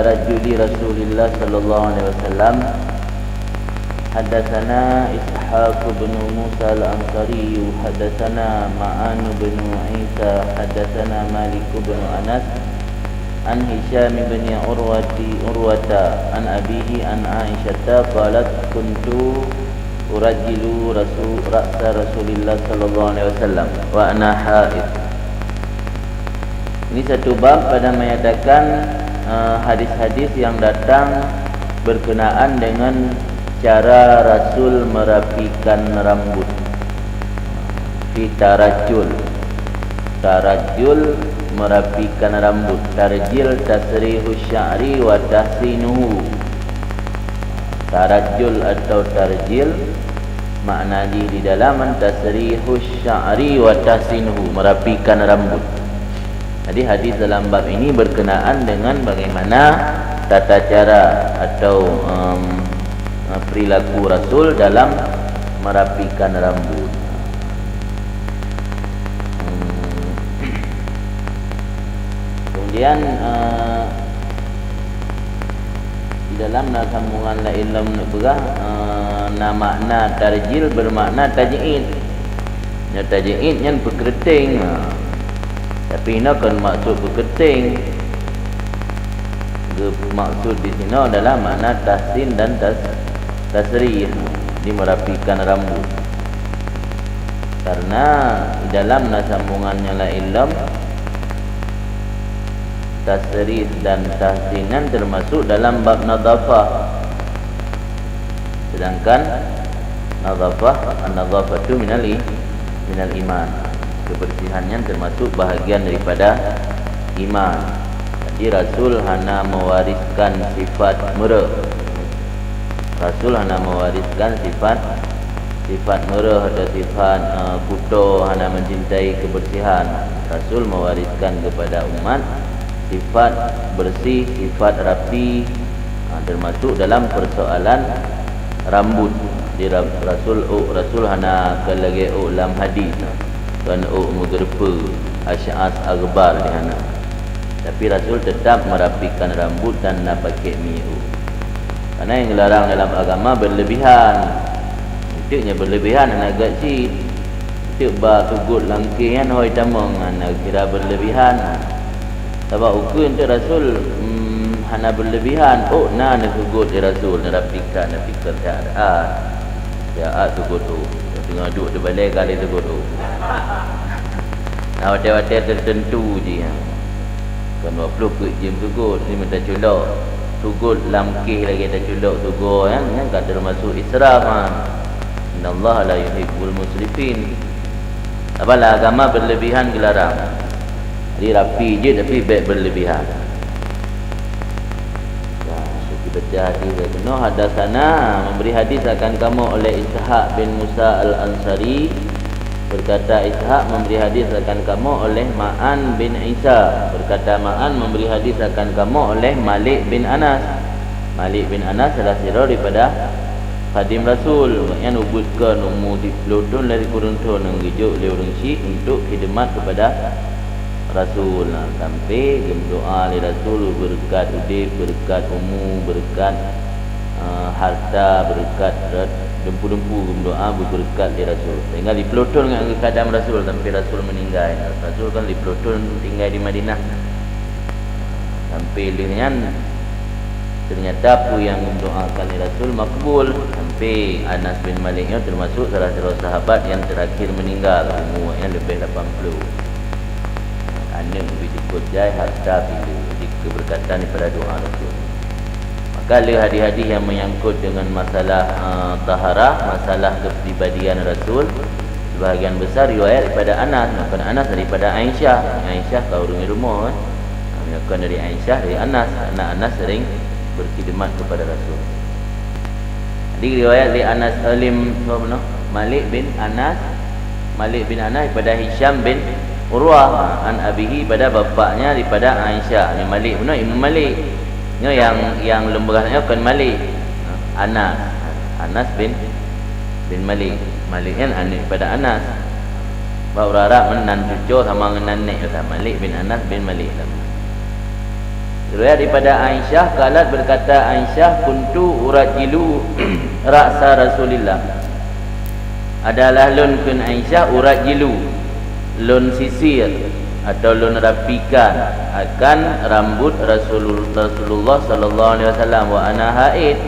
tarajjuli Rasulillah sallallahu alaihi wasallam. Hadatsana Ishaq bin Musa al-Ansari, hadatsana Ma'an bin Isa, hadatsana Malik bin Anas an Hisham bin Urwata an abihi an Aisyah qalat kuntu urajjilu ra'sa Rasulillah sallallahu alaihi wasallam wa ana haid. Ini satu bab pada menyatakan hadis-hadis yang datang berkenaan dengan cara Rasul merapikan rambut. Fi tarajjul, merapikan rambut. Tarjil tasrihu sya'ri wa tahsinuhu. Tarajjul atau tarjil maknanya di dalam tasrihu sya'ri wa tahsinuhu, merapikan rambut. Jadi hadis dalam bab ini berkenaan dengan bagaimana tata cara atau perilaku Rasul dalam merapikan rambut. Kemudian di dalam sambungan la ilm berah makna tarjil bermakna taj'id. Ya taj'id yang berketing. Tapi ini kan maksud berketing. Maksud di sini adalah makna tahsin dan tasrih, di merapikan rambut. Karena di dalam sambungannya la ilm, tasrih dan tahsinan termasuk dalam bab nadhafah. Sedangkan an-nadhafatu minal iman. Kebersihannya termasuk bahagian daripada iman. Jadi Rasul hanya mewariskan sifat murah. Rasul hanya mewariskan sifat murah atau sifat kuto, hanya mencintai kebersihan. Rasul mewariskan kepada umat sifat bersih, sifat rapi, termasuk dalam persoalan rambut. Di Rasul hanya kelagi dalam hadis kan mugrepa asy'as aghbar di hana. Tapi Rasul tetap merapikan rambut dan nak pakai mi'u. Karena yang dilarang dalam agama berlebihan. Maksudnya berlebihan anak agak si. Maksud ba tugut langkian hoi tamang anak kira berlebihan. Sebab ukur untuk Rasul hana berlebihan. Oh na tugut di Rasul merapikan keadaan. Ya tugut tu. Tengah duduk terbalik kali tugut tu. Nah wadah-wadah tertentu je. Kan 20 ke jam tugut ni minta culak. Tugut lamkih lagi tak culak tugut kan kan termasuk israf. Innallaha la yuhibbul musrifin. Apalah agama berlebihan dilarang. Jadi rapi je tapi baik berlebihan. Ya, kita baca hadis penuh. Hadatsana memberi hadis akan kamu oleh Ishaq bin Musa al-Ansari. Berkata Ishaq memberi hadis akan kamu oleh Ma'an bin Isa. Berkata Ma'an memberi hadis akan kamu oleh Malik bin Anas. Malik bin Anas adalah sirah daripada khadim Rasul yang ubudkan umur di pelutun dari kuruntur yang gijuk oleh orang Syekh untuk khidmat kepada Rasul. Sampai berdoa oleh Rasul berkat udip, berkat umur, berkat harta, berkat dempu-dempu berdoa berkat di Rasul. Sehingga di pelutun dengan kadam Rasul sampai Rasul meninggal. Rasul kan di pelutun tinggal di Madinah. Sampai dengan ternyata apa yang mendoakan di Rasul makbul. Sampai Anas bin Maliknya termasuk salah satu sahabat yang terakhir meninggal, umurnya lebih 80. Anak dijemput jai harta bila di keberkatan daripada doa Rasul. Maka ada hadis-hadis yang menyangkut dengan masalah taharah, masalah kepribadian Rasul. Sebahagian besar riwayat daripada Anas, bukan Anas daripada Aisyah. Aisyah kau rumah kan. Bukan dari Aisyah, dari Anas. Anak Anas sering berkhidmat kepada Rasul. Jadi riwayat dari Anas Malik bin Anas daripada Hisham bin Urwah an abihi pada bapaknya daripada Aisyah. Ini Malik benar Imam Malik. Ini yang lembarannya bukan Malik. Anas bin Malik. Malik kan anak daripada Anas. Bahawa Arab menan cucu sama dengan nenek kata Malik bin Anas bin Malik. Riwayat daripada Aisyah, qalat berkata Aisyah, kuntu urajilu ra'sa Rasulillah. Adalah lun kun Aisyah urajilu, lun sisir atau lun rapikan akan rambut Rasulullah sallallahu alaihi wasallam wa ana haid,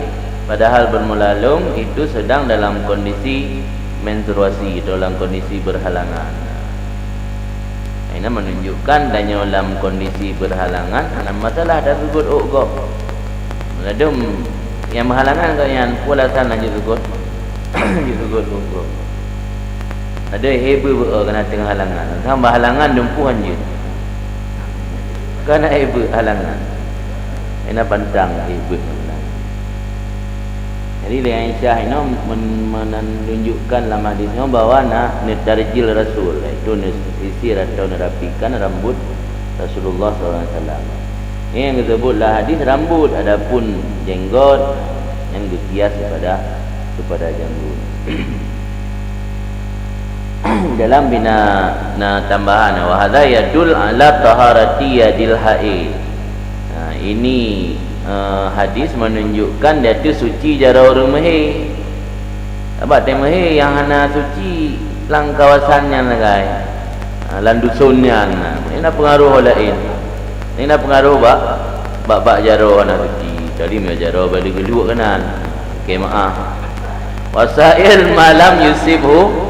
padahal bermulalung itu sedang dalam kondisi menstruasi, dalam kondisi berhalangan. Ini menunjukkan adanya dalam kondisi berhalangan ada masalah dah gugut ukgop. Meladum yang berhalangan kau yang pulasan aja gugut. Gugut ukgop. Ada hebe kena tengah halangan. Sampai halangan dumpuhan je. Kena hebe halangan. Ini pantang hebe. Jadi Aisyah ini menunjukkan dalam hadis ini bahawa nak tarjil Rasul, itu sisir atau merapikan rambut Rasulullah SAW. Ini yang disebutlah hadis rambut, adapun jenggot yang berkias kepada janggut. Dalam bina tambahan wa hadza yadul ala taharati yadil haid. Ini hadis menunjukkan dia tu suci jara orang mahir. Sebab dia mahir yang hana suci lang kawasannya nagai. Lan dusunnya. Ini pengaruh lain. Ini pengaruh bak jara hana suci. Jadi me jara balik geluk kanan. Okey maaf. Wasail malam yusibhu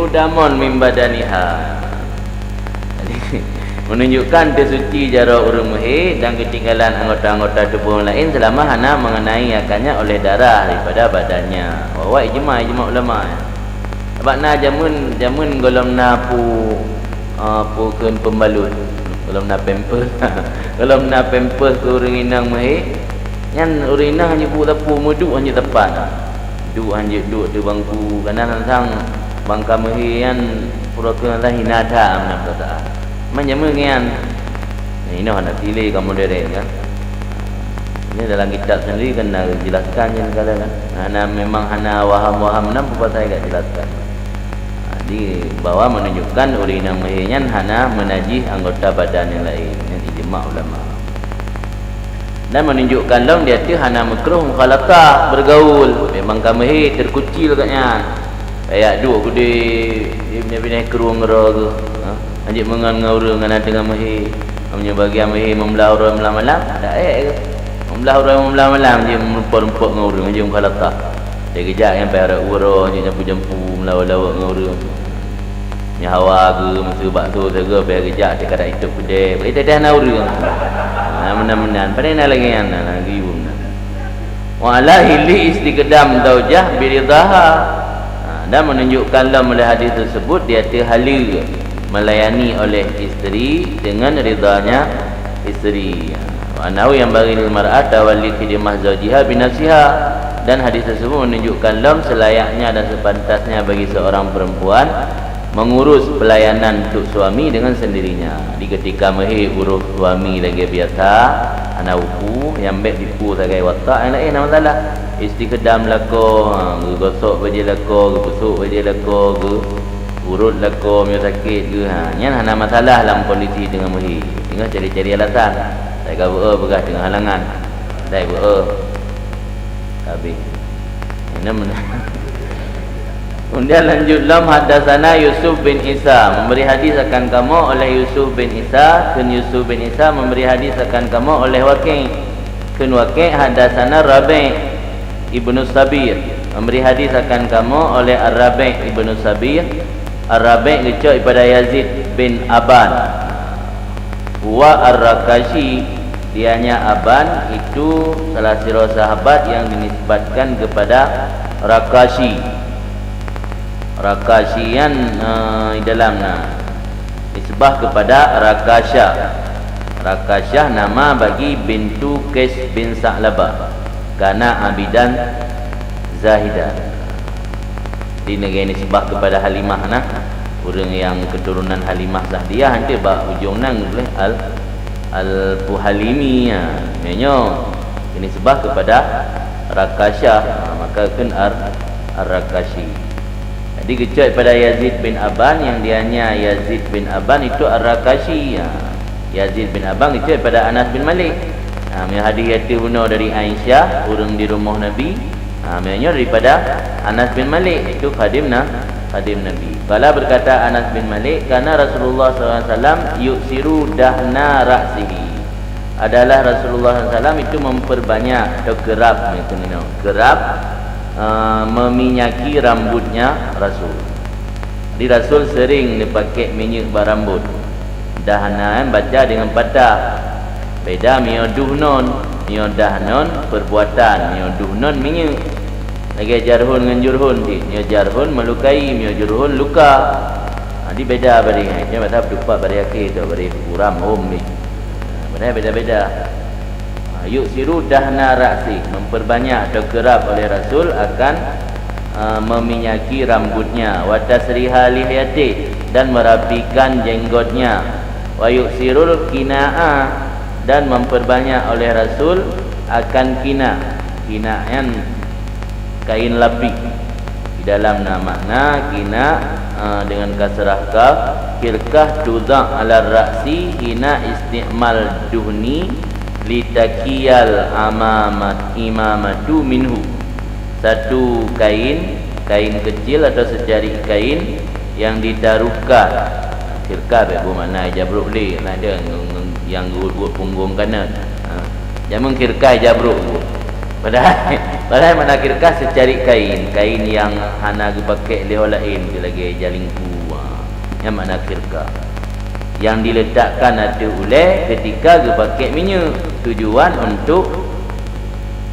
damon min badaniha. Menunjukkan dia suci jara urung mahir dan ketinggalan anggota-anggota tubuh lain selama hana mengenai akannya oleh darah daripada badannya. Wa ijma ulama. Sebab na jamun golom na pu keun pembalut, golom na pampers. Golom na pampers ke urang inang mahir, nyan urang inang hanya pu tapu muduk hanya tepat. Duk hanya duk di bangku kanan sang bangka mahir yan pura keun lah hinada amna perkataan. Macam mengian. Ini nak pilih kamu dari kan. Ini dalam kitab sendiri kan nak jelaskan je segala kan. Hana memang hana waham nam apa saya tak jelaskan. Jadi bahawa menunjukkan urina mahirnya hana menajis anggota badan yang lain. Ini ijma' ulama. Dan menunjukkan long dia tu hana makruh mukhalatah bergaul. Memang kamahir terkucil katnya. Kayak duk aku dia bina kerung ngera ke. Anjik mengan ngaura dengan tengah mahir. Punya bagian mahir membelah orang malam-malam. Tak ke. Membelah orang malam-malam je merempak-rempak ngaura anjik mukhalatah. Dia kejap yang payah ura anjik jampu-jampu melawak-lawak ngaura. Ni hawa ke masa bakso saga payah kejap dia kata itu pedai. Kita dah naura. Menan-menan pada nak lagi yang lagi yum. Wa ala hili istiqdam zaujah biridaha. Dan menunjukkan dalam hadis tersebut dia terhala melayani oleh isteri dengan ridanya isteri. Anahu yang bagi mar'at tawalli khidmah zawjiha binafsiha, dan hadis tersebut menunjukkan lam selayaknya dan sepantasnya bagi seorang perempuan mengurus pelayanan untuk suami dengan sendirinya. Di ketika mahir urus suami lagi biasa, ana upu yang baik dipu sebagai watak yang lain nama salah. Istiqdam lako, gosok baju lako, busuk baju lako, urut lako punya sakit ke. Yang hana masalah dalam kondisi dengan mahir. Tinggal cari-cari alasan. Saya kata bergah dengan halangan. Saya kata habis. Kemudian lanjutlah hadasana Yusuf bin Isa, memberi hadis akan kamu oleh Yusuf bin Isa. Kun Yusuf bin Isa memberi hadis akan kamu oleh Waqi'. Kun Waqi' hadasana Rabi' ibnu Sabir, memberi hadis akan kamu oleh Ar-Rabi' ibnu Sabir. Ar-Rabi' ngecok kepada Yazid bin Aban. Huwa Ar-Rakashi, dianya Aban itu salah satu sahabat yang dinisbatkan kepada Rakashi. Rakashian di dalamnya nisbah kepada Rakasha. Rakashah nama bagi bintu Qais bin Sa'labah, kana abidan zahidah. Di negeri nisbah kepada Halimah nah, orang yang keturunan Halimah Sa'diyah nanti bak ujung nang boleh al-Puhalimi nyo ini nisbah kepada Rakashah, maka kan Ar-Rakashi. Jadi kecil pada Yazid bin Aban yang dianya Yazid bin Aban itu Ar-Rakashi. Yazid bin Abang itu daripada Anas bin Malik. Yang hadis itu benar dari Aisyah, orang di rumah Nabi. Maksudnya daripada Anas bin Malik, itu khadim Nabi. Kala berkata Anas bin Malik, karena Rasulullah SAW yuksiru dahna ra'sihi, adalah Rasulullah SAW itu memperbanyak atau kerap meminyaki rambutnya Rasul. Jadi Rasul sering dipakai minyak berambut. Dahna baca dengan patah. Beda mio duhnon, mio dahnon perbuatan, mio duhnon minyak. Lagi jarhun dengan jurhun di. Mio jarhun melukai, mio jurhun luka. Jadi beda bari. Ini macam dupa bari akhir tu, bari kuram ni. Beda-beda. Yuksiru dahna ra'si, memperbanyak atau kerap oleh Rasul akan meminyaki rambutnya, wa tasriha lihiyati, dan merapikan jenggotnya, wa yuksirul qina'a, dan memperbanyak oleh Rasul akan kina'an kain lapik. Di dalam makna qina dengan kasrah kaf, khirqah tudza' ala ra'si hina isti'mal duhni litakiyal imamatu minhu. Satu kain kecil atau secari kain yang ditaruhkan. Khirqah bermakna jabruk li, ada yang buat punggung kanan. Jangan khirqah jabruk. Padahal mana khirqah secari kain yang hana dipakai oleh lain lagi jalingku. Yang mana khirqah yang diletakkan ada oleh ketika dipakai minyak, tujuan untuk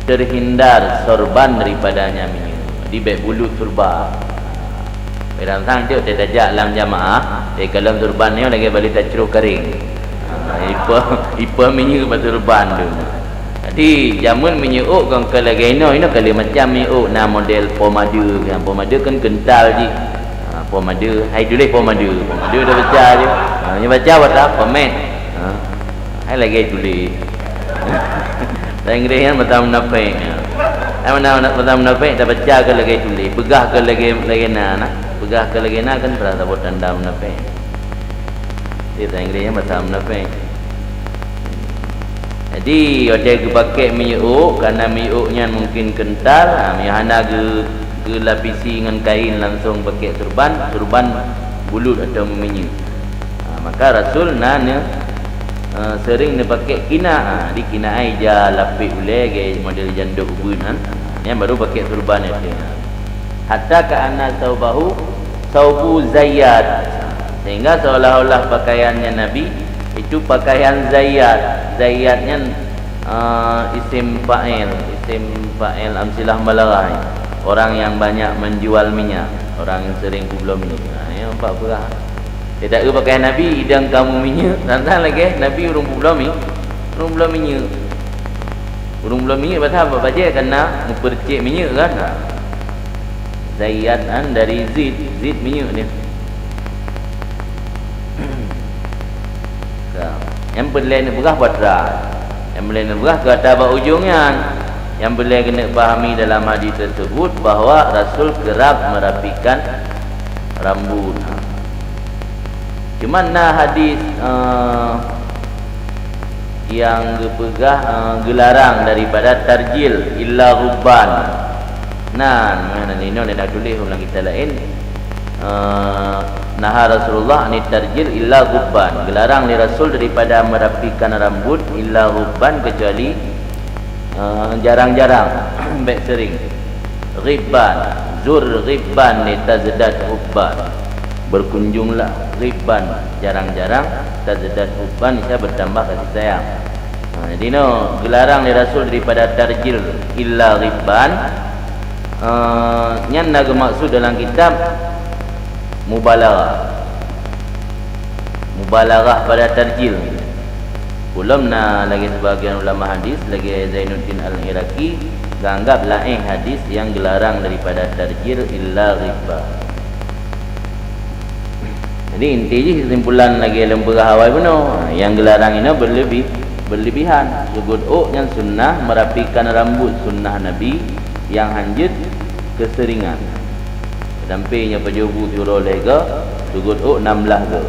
terhindar sorban daripadanya minyak di beg bulu turban. Dalam sang dia terjajak dalam jamaah, kalau turban ni lagi balik tak ceruh kering. Ipa minyak pada turban tu. Jadi jamun minyak kan kalau lagi ini kalau macam minyak model pomade kan. Pomade kan kental je. Pomade, hai dulu pomade dah baca je. Ni baca apa komen. Hai lagi tulis. Dan ingin betul munafik. Betul munafik dah baca ke lagi tulis. Pegah ke lagi nak. Pegah ke lagi nak kan berasa buat tanda munafik. Dia ingin betul munafik. Jadi ada ke pakai minyak kerana minyaknya mungkin kental. Minyak hana ke lapisi dengan kain langsung pakai turban bulut atau minyak. Maka Rasul nana sering dia pakai kina. Di kina aja lapik boleh gaya model janduk ubun yang baru pakai turban itu. Hatta ka'anna saubu zayyad, sehingga seolah-olah pakaiannya Nabi itu pakaian zayyad. Zayyadnya isim fa'il amsilah balarah, orang yang banyak menjual minyak, orang yang sering kublo minyak. Yang empat perah. Dia tak kira pakaian Nabi hidang kamu minyak. Tantang lagi Nabi urung kublo minyak. Urung kublo minyak pasal apa baca kena mempercik minyak kan. Zayyad dari zid minyak dia. Yang boleh nak berah badra, yang boleh nak berah ke atas ujungnya. Yang boleh kena fahami dalam hadis tersebut bahawa Rasul kerap merapikan rambut. Cuma hadis yang berpegah gelarang daripada tarjil illa rubban. Mana ni nak tulis ulang kita lain. Nah Rasulullah ni tarjil illa rubban, gelarang li Rasul daripada merapikan rambut illa rubban, kecuali jarang-jarang. Baik sering ribban, zur ribban ni tazdat hubban, berkunjunglah ribban, jarang-jarang, tazdat hubban, saya bertambah kasih sayang. Jadi gelarang li Rasul daripada tarjil illa ribban. Yang nak maksud dalam kitab mubalaghah pada tarjil. Belum lagi sebagian ulama hadis, lagi Zainuddin Al-Iraqi anggap lain hadis yang gelarang daripada tarjil illa riba. Jadi inti je kesimpulan lagi lembaga awal benar, yang gelarang ini berlebihan. Sujud yang sunnah merapikan rambut sunnah Nabi, yang hanjut keseringan. Dampingnya pejubu syurah lega sujud 16 ke.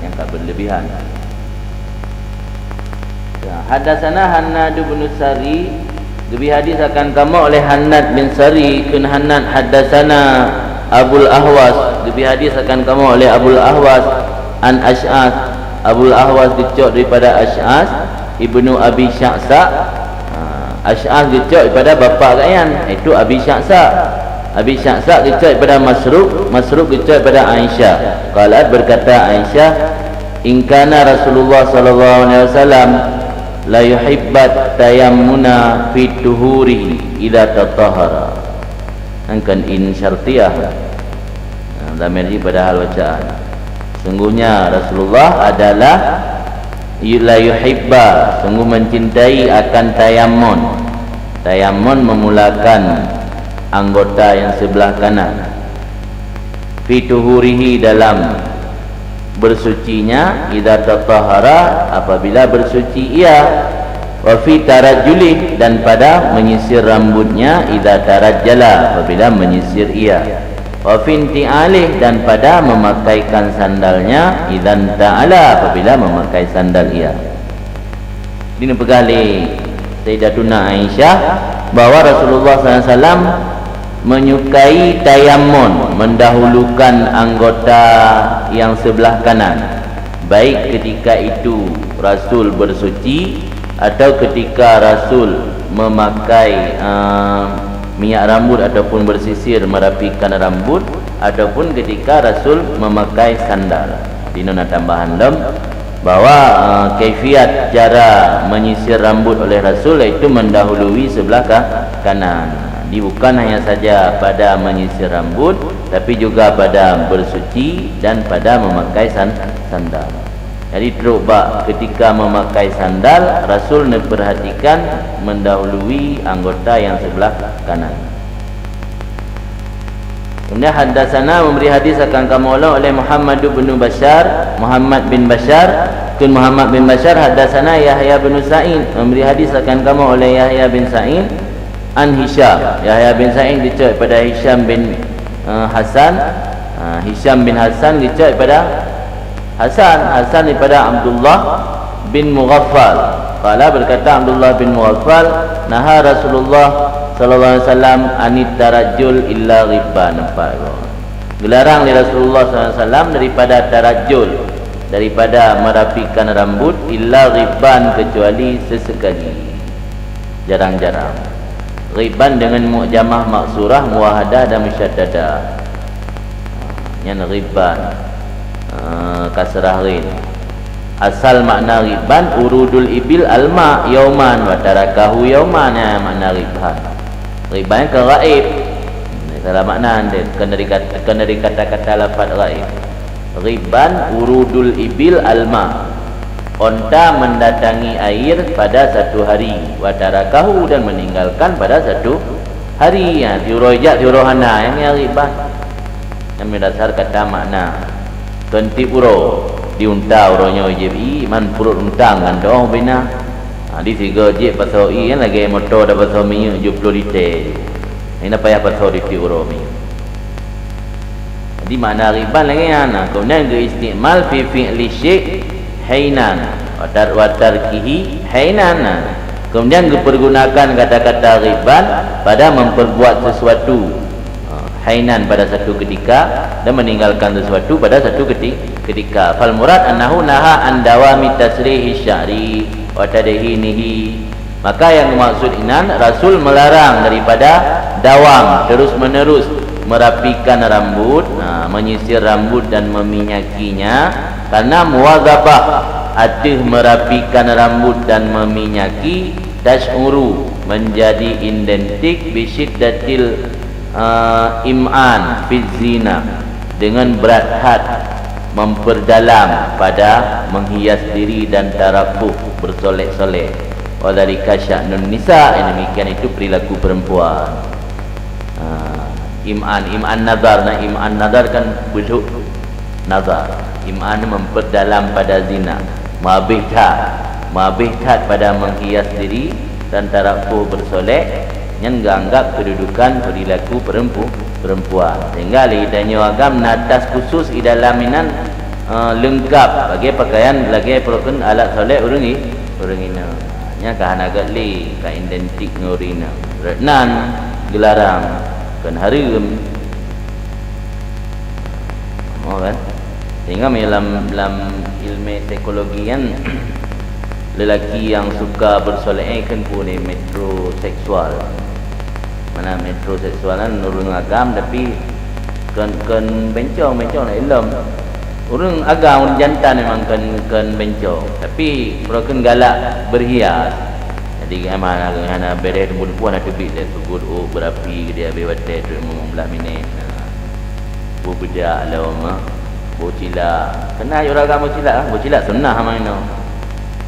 Yang tak berlebihan. Hadatsana Hannad bin Sari, lebih hadis akan kamu oleh Hannad bin Sari kun Hannad. Hadatsana Abul Ahwas, lebih hadis akan kamu oleh Abul Ahwas an Ash'as. Abul Ahwas dicok daripada Ash'as ibnu Abi Sya'sa. Ash'as dicok daripada bapa kayan, itu Abi Sya'sa. Abi Sya'sa dicok daripada Masruq. Masruq dicok daripada Aisyah. Qalat, berkata Aisyah, in kana Rasulullah sallallahu alaihi wasallam la yuhibbat tayammuna fi tuhurihi idza tatahhara. Angkan in syartiyah. Dhamir pada hal bacaan. Sungguhnya Rasulullah adalah la yuhibba, sungguh mencintai akan tayammun. Tayammun memulakan anggota yang sebelah kanan. Fi tuhurihi, dalam bersucinya, idza tatahhara, apabila bersuci ia, wa fi tarajjuli, dan pada menyisir rambutnya, idza tarajjala, apabila menyisir ia, wa fi inti'alih, dan pada memakaikan sandalnya, idzan ta'ala, apabila memakai sandal ia. Ini pegali Sayyidatuna Aisyah bahwa Rasulullah SAW menyukai tayammun, mendahulukan anggota yang sebelah kanan, baik ketika itu Rasul bersuci atau ketika Rasul memakai minyak rambut ataupun bersisir merapikan rambut, ataupun ketika Rasul memakai sandal. Dino tambahan lem bahwa kaifiat cara menyisir rambut oleh Rasul iaitu mendahului sebelah kanan. Bukan hanya saja pada menyisir rambut, tapi juga pada bersuci dan pada memakai sandal. Jadi terubah ketika memakai sandal, Rasul memperhatikan mendahului anggota yang sebelah kanan. Kemudian hadatsana, memberi hadis akan kamu oleh Muhammad bin Bashar, Muhammad bin Bashar kun Muhammad bin Bashar. Hadatsana Yahya bin Sa'id, memberi hadis akan kamu oleh Yahya bin Sa'id an Hisham. Yahya bin Sa'id dicok pada Hisham bin Hasan. Hisham bin Hasan dicok pada Hasan. Hasan daripada Abdullah bin Mughaffal. Qala, berkata Abdullah bin Mughaffal, naha Rasulullah sallallahu alaihi wasallam anit tarajjul illa ghibban. Dilarang oleh Rasulullah sallallahu alaihi wasallam daripada tarajjul, daripada merapikan rambut, illa ghibban, kecuali sesekali, jarang-jarang. Ghibban dengan mu'jamah maksurah, muwahadah dan musyaddadah. Yang ghibban kasrah ghin. Asal makna ghibban urudul ibil alma yauman wa tarakahu yauman, ya makna ghibban. Ghibban ke ghaib. Salah makna anda kena dari kata-kata lafaz ghaib. Ghibban urudul ibil alma, onta mendatangi air pada satu hari, wa tarakahu, dan meninggalkan pada satu hari. Ya, tiurojak tiurohana yang ghibban. Yang berdasar kata makna 20 euro diunta uronya JB man purut untang kan doh bina. Di tiga je pasal i kan lagi motor dah pasal minyak 70 liter. Ini payah pasal 20 euro minyak. Jadi makna ghibban lagi kan. Kemudian ke istimal fi fi'li syai' hainan wa tarkihi hainan. Kemudian dipergunakan kata-kata ghibban pada memperbuat sesuatu hainan pada satu ketika, dan meninggalkan sesuatu pada satu ketika. Fal murad annahu naha an dawami tasrihi sya'ri wa tadhinihi. Maka yang dimaksud inan, Rasul melarang daripada dawam, terus menerus merapikan rambut, menyisir rambut dan meminyakinya, karena muwadzabah, adih merapikan rambut dan meminyaki, tash'uru, menjadi identik bisyiddatil im'an fi zina, dengan berat hat memperdalam pada menghias diri dan tarafuh, bersolek-solek. Wa dzalika sya'nun nisa, yang demikian itu perilaku perempuan. Im'an nazar. Nah, im'an nazar kan bentuk nazar. Im'an memperdalam pada zina. Mabihtat pada menghias diri dan tarafuh, bersolek, yang anggap kedudukan perilaku perempuan. Sehingga lidahnya agam natas khusus di dalam minan lengkap bagi pakaian, bagi perlukan alat solek urungi perengina nya kahana gatli ka identik ngorina retnan gelarang kan harum kan sehingga dalam ilmu psikologi kan lelaki yang suka bersolek kan punya metroseksual. Mana metroseksual kan orang agam tapi kan bencong nak ilmu. Orang agam orang jantan memang kan bencong tapi orang galak berhias. Jadi mana hana beres buat ada bit dia sugut berapi dia bewate tu membelah minit. Budak lama bocila. Kena orang agama bocila sunnah mana.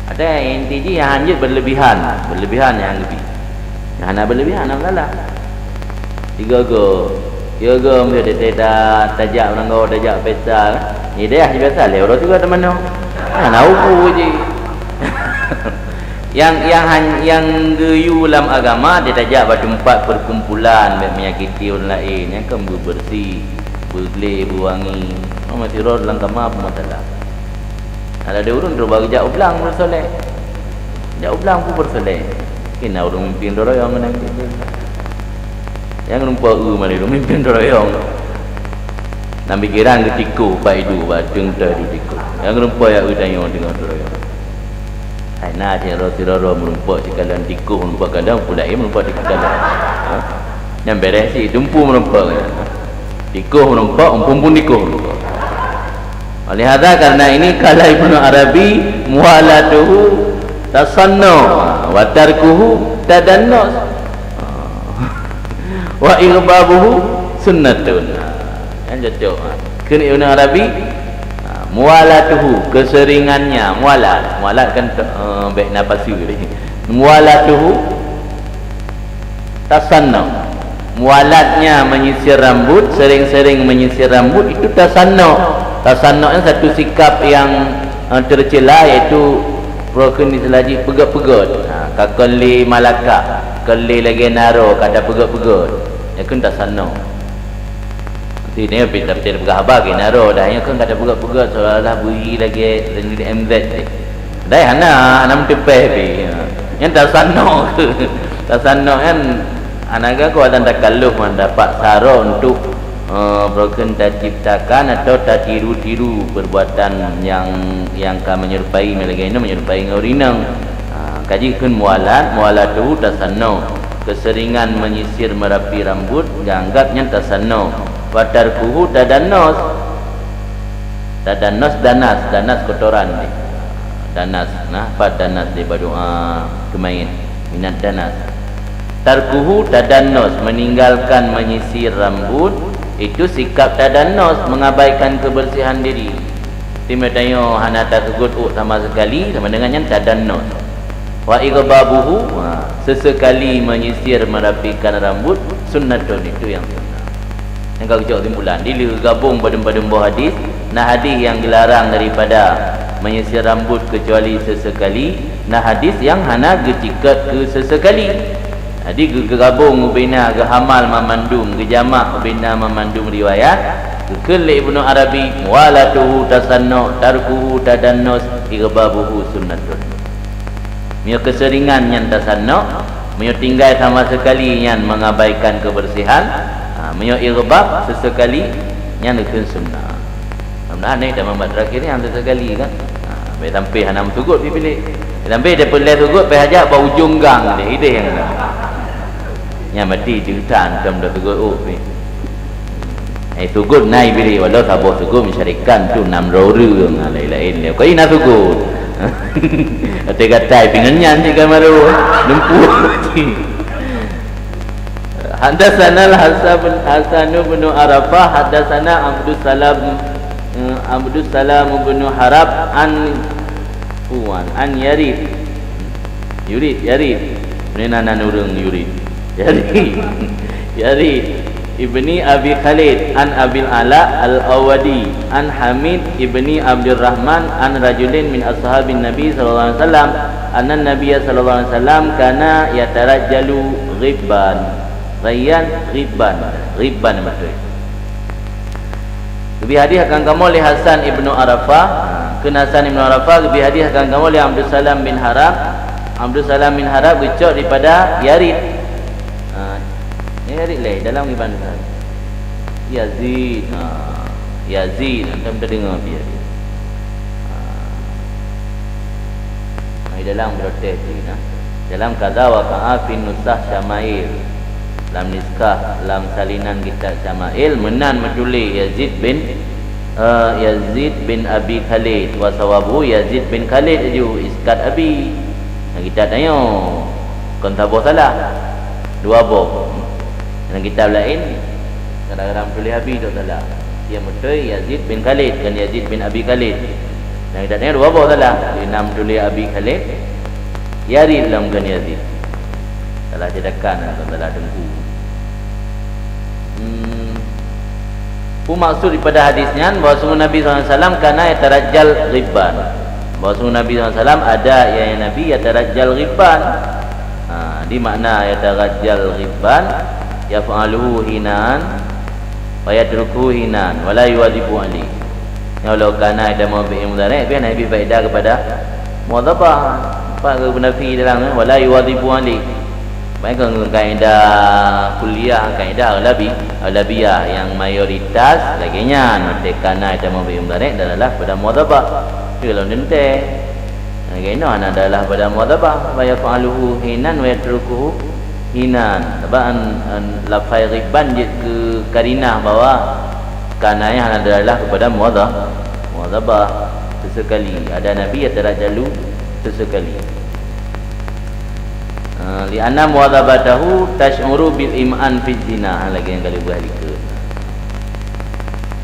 Ada inti yang hanya berlebihan yang lebih. Yang hanya berlebihan nak salah. Tiga go. Ya go dia tidak tajak orang go tajak pesta. Ni dia biasa le orang juga teman no. Nak upu je. yang geyu dalam agama dia tajak pada tempat perkumpulan menyakiti orang lain yang kan bersih, bergelih, berwangi. Masih roh dalam kamar apa masalah. Ada orang tu bagi jak ulang bersolek. Jak ulang pun bersolek. Kena orang mimpin doroyong kena gitu. Yang nampak mana orang mimpin doroyong. Nak pikiran ketiku pak itu badung tadi tiku. Yang nampak ya udang dengan doroyong. Hai nak je roti-roro merumpak sekalian tiku merumpak kadang pula merumpak tiku kadang. Yang beres si tumpu merumpak. Tiku merumpak, pun tiku. Oleh hadza karena ini kala Ibnu Arabi muwalatuhu tasannu wa tarkuhu tadannus wa ighbabuhu sunnatun. Yang cocok. Kan Ibnu Arabi muwalatuhu keseringannya mualat kan baik napasu ni. Muwalatuhu tasannu mualatnya menyisir rambut, sering-sering menyisir rambut itu tasannu. Tasannu' yang satu sikap yang tercela iaitu broken di selaji pegot-pegot. Kakali Malaka, kali lagi naro kada pegot-pegot. Ya kan tasannu'. Nanti ni pintar-pintar bergahabar ke naro dah yang kan kada pegot-pegot seolah-olah bui lagi MZ ni. Dah hana tepeh ni. Yang tasannu'. Tasannu' kan anaga ko ada takalluf mendapat saro untuk broken tak ciptakan atau tak tiru-tiru perbuatan yang ka menyerupai melagina menyerupai ngorinang. Kaji kun mualatu tasannu keseringan menyisir merapi rambut dianggapnya tasannu. Wa tarkuhu tadannus danas kotoran ni. Danas danas di badu kemain minat danas. Tarkuhu tadannus meninggalkan menyisir rambut itu sikap tadannus mengabaikan kebersihan diri. Timedayo hana tak kegut sama sekali sama dengannya tadannus. Wa ighbabuhu sesekali menyisir merapikan rambut sunnatun itu yang sunnah. Yang kau jawab timbulan dili gabung pada buah hadis. Nah hadis yang dilarang daripada menyisir rambut kecuali sesekali. Nah hadis yang hana gecikat ke sesekali. Jadi gegabung bina gehamal memandum gejamak bina memandum riwayat kekal Ibnu Arabi muwalatuhu tasannu tarkuhu tadannus ighbabuhu sunnatun. Mio keseringan yang tasannu, mio tinggal sama sekali yang mengabaikan kebersihan, mio ighbab sesekali yang nukun sunnah. Mudah-mudahan ni dah membuat terakhir yang sesekali kan. Baik sampai hanam tugut pilih. Sampai dia pelai tugut pai hajak bau ujung gang dia ide yang nya mati jutaan kam dah tugut ni. Tugut nai bili walau sabah tugut mencarikan tu 6 roro lain-lain dia. Kau ina tugut. Ate gatai pinganyan si kamaru lempu. Hadatsana Hasan bin Arafah hadatsana Abdus Salam bin Harab an Yarid menana nurung Yurid Yarid ibni Abi Khalid an Abil Ala al-Awadi an Hamid ibni Abdul Rahman an rajulin min ashabin Nabi sallallahu alaihi wasallam anna Nabiy sallallahu alaihi wasallam kana yatarajjalu ghibban betul. Lebih hadis akan kamu oleh Hasan ibnu Arafah kenasan Ibn Arafah dihadiskan kamu oleh Abdul Salam bin Harab. Abdul Salam bin Harab gecok daripada Yarid. Yarid lah dalam gimana kan? Yazid. Yazid, anda pernah dengar dia. Dalam protes ni, dalam kaza waqa'a fi nusah Syama'il, dalam niskah, dalam salinan kitab Syama'il menan menulis Yazid bin Abi Khalid wa sawabu Yazid bin Khalid ju iskat Abi. Kita tanya kon tabuh salah dua bob. Dalam kitab lain kadang-kadang tulis Abi tu salah. Yang betul Yazid bin Khalid dan Yazid bin Abi Khalid. Dan kita tanya dua bob salah. Dia nam tulis Abi Khalid, Yarid dalam kan Yazid. Salah cedakan atau salah dengku. Maksud daripada hadisnya bahawa Nabi SAW karena yatarajjal ghibban, bahawa Nabi SAW ada yang Nabi yatarajjal ghibban. Di makna yatarajjal ghibban yaf'aluhu hinan wa yatrukuhu hinan wa la yuwadhibu ali. Kalau karena ada mubih mudarik biar Nabi faedah kepada mudhabah apa ke nafi dalam wa la yuwadhibu ali. Baik kaedah kuliah, kaedah alabiyah yang mayoritas laginya notekana ada mubih mudarik adalah pada mudhabah. Kalau nente kaedah adalah pada mudhabah wa yaf'aluhu hinan wa yatrukuhu hinan. Sebab lafaz ghibban ke karinah bahawa kananya adalah kepada mudhabah sesekali. Ada Nabi yang terjalu sesekali. Li'anna mudhabatahu tash'uru bil im'an fi zina. Lagi yang kali berhari ke.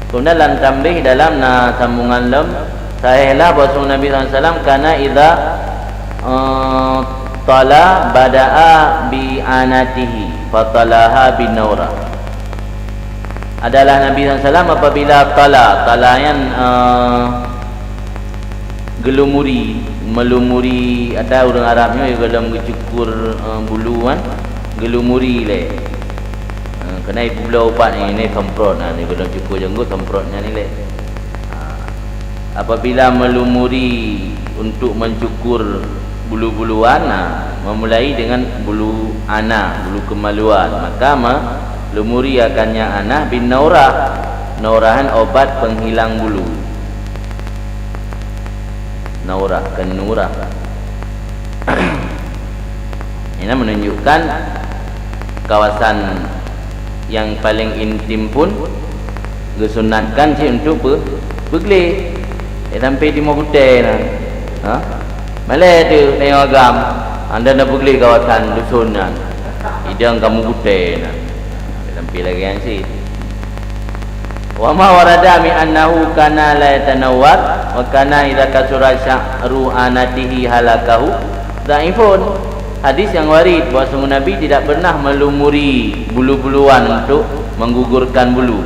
Kemudian dalam tambih dalam sambungan lam sahihlah bahawa Nabi SAW karena idza tala bada'a bi anatihi fatalaha bin naura. Adalah Nabi SAW apabila talayan gelumuri, melumuri, ada orang Arabnya yang dalam cukur buluan gelumuri le. Kena ibu belah ubat ni semprot ni dalam cukur jenggot semprotnya ni le. Apabila melumuri untuk mencukur bulu-buluan, memulai dengan bulu anak, bulu kemaluan, maka lumuri akannya anak bin naurah. Naurahan obat penghilang bulu. Naurah kan nurah. Ini menunjukkan kawasan yang paling intim pun disunatkan sih untuk bergelik. Sampai di Mokutai nah. Malai tu tengok agam anda nak pergi kawasan dusun nah. Idang kamu putih nah. Sampai lagi yang si. Wa ma warada mi annahu kana la yatanawwar wa kana idza kasura sya'ru anatihi halakahu dhaifun. Hadis yang warid bahawa Nabi tidak pernah melumuri bulu-buluan untuk menggugurkan bulu.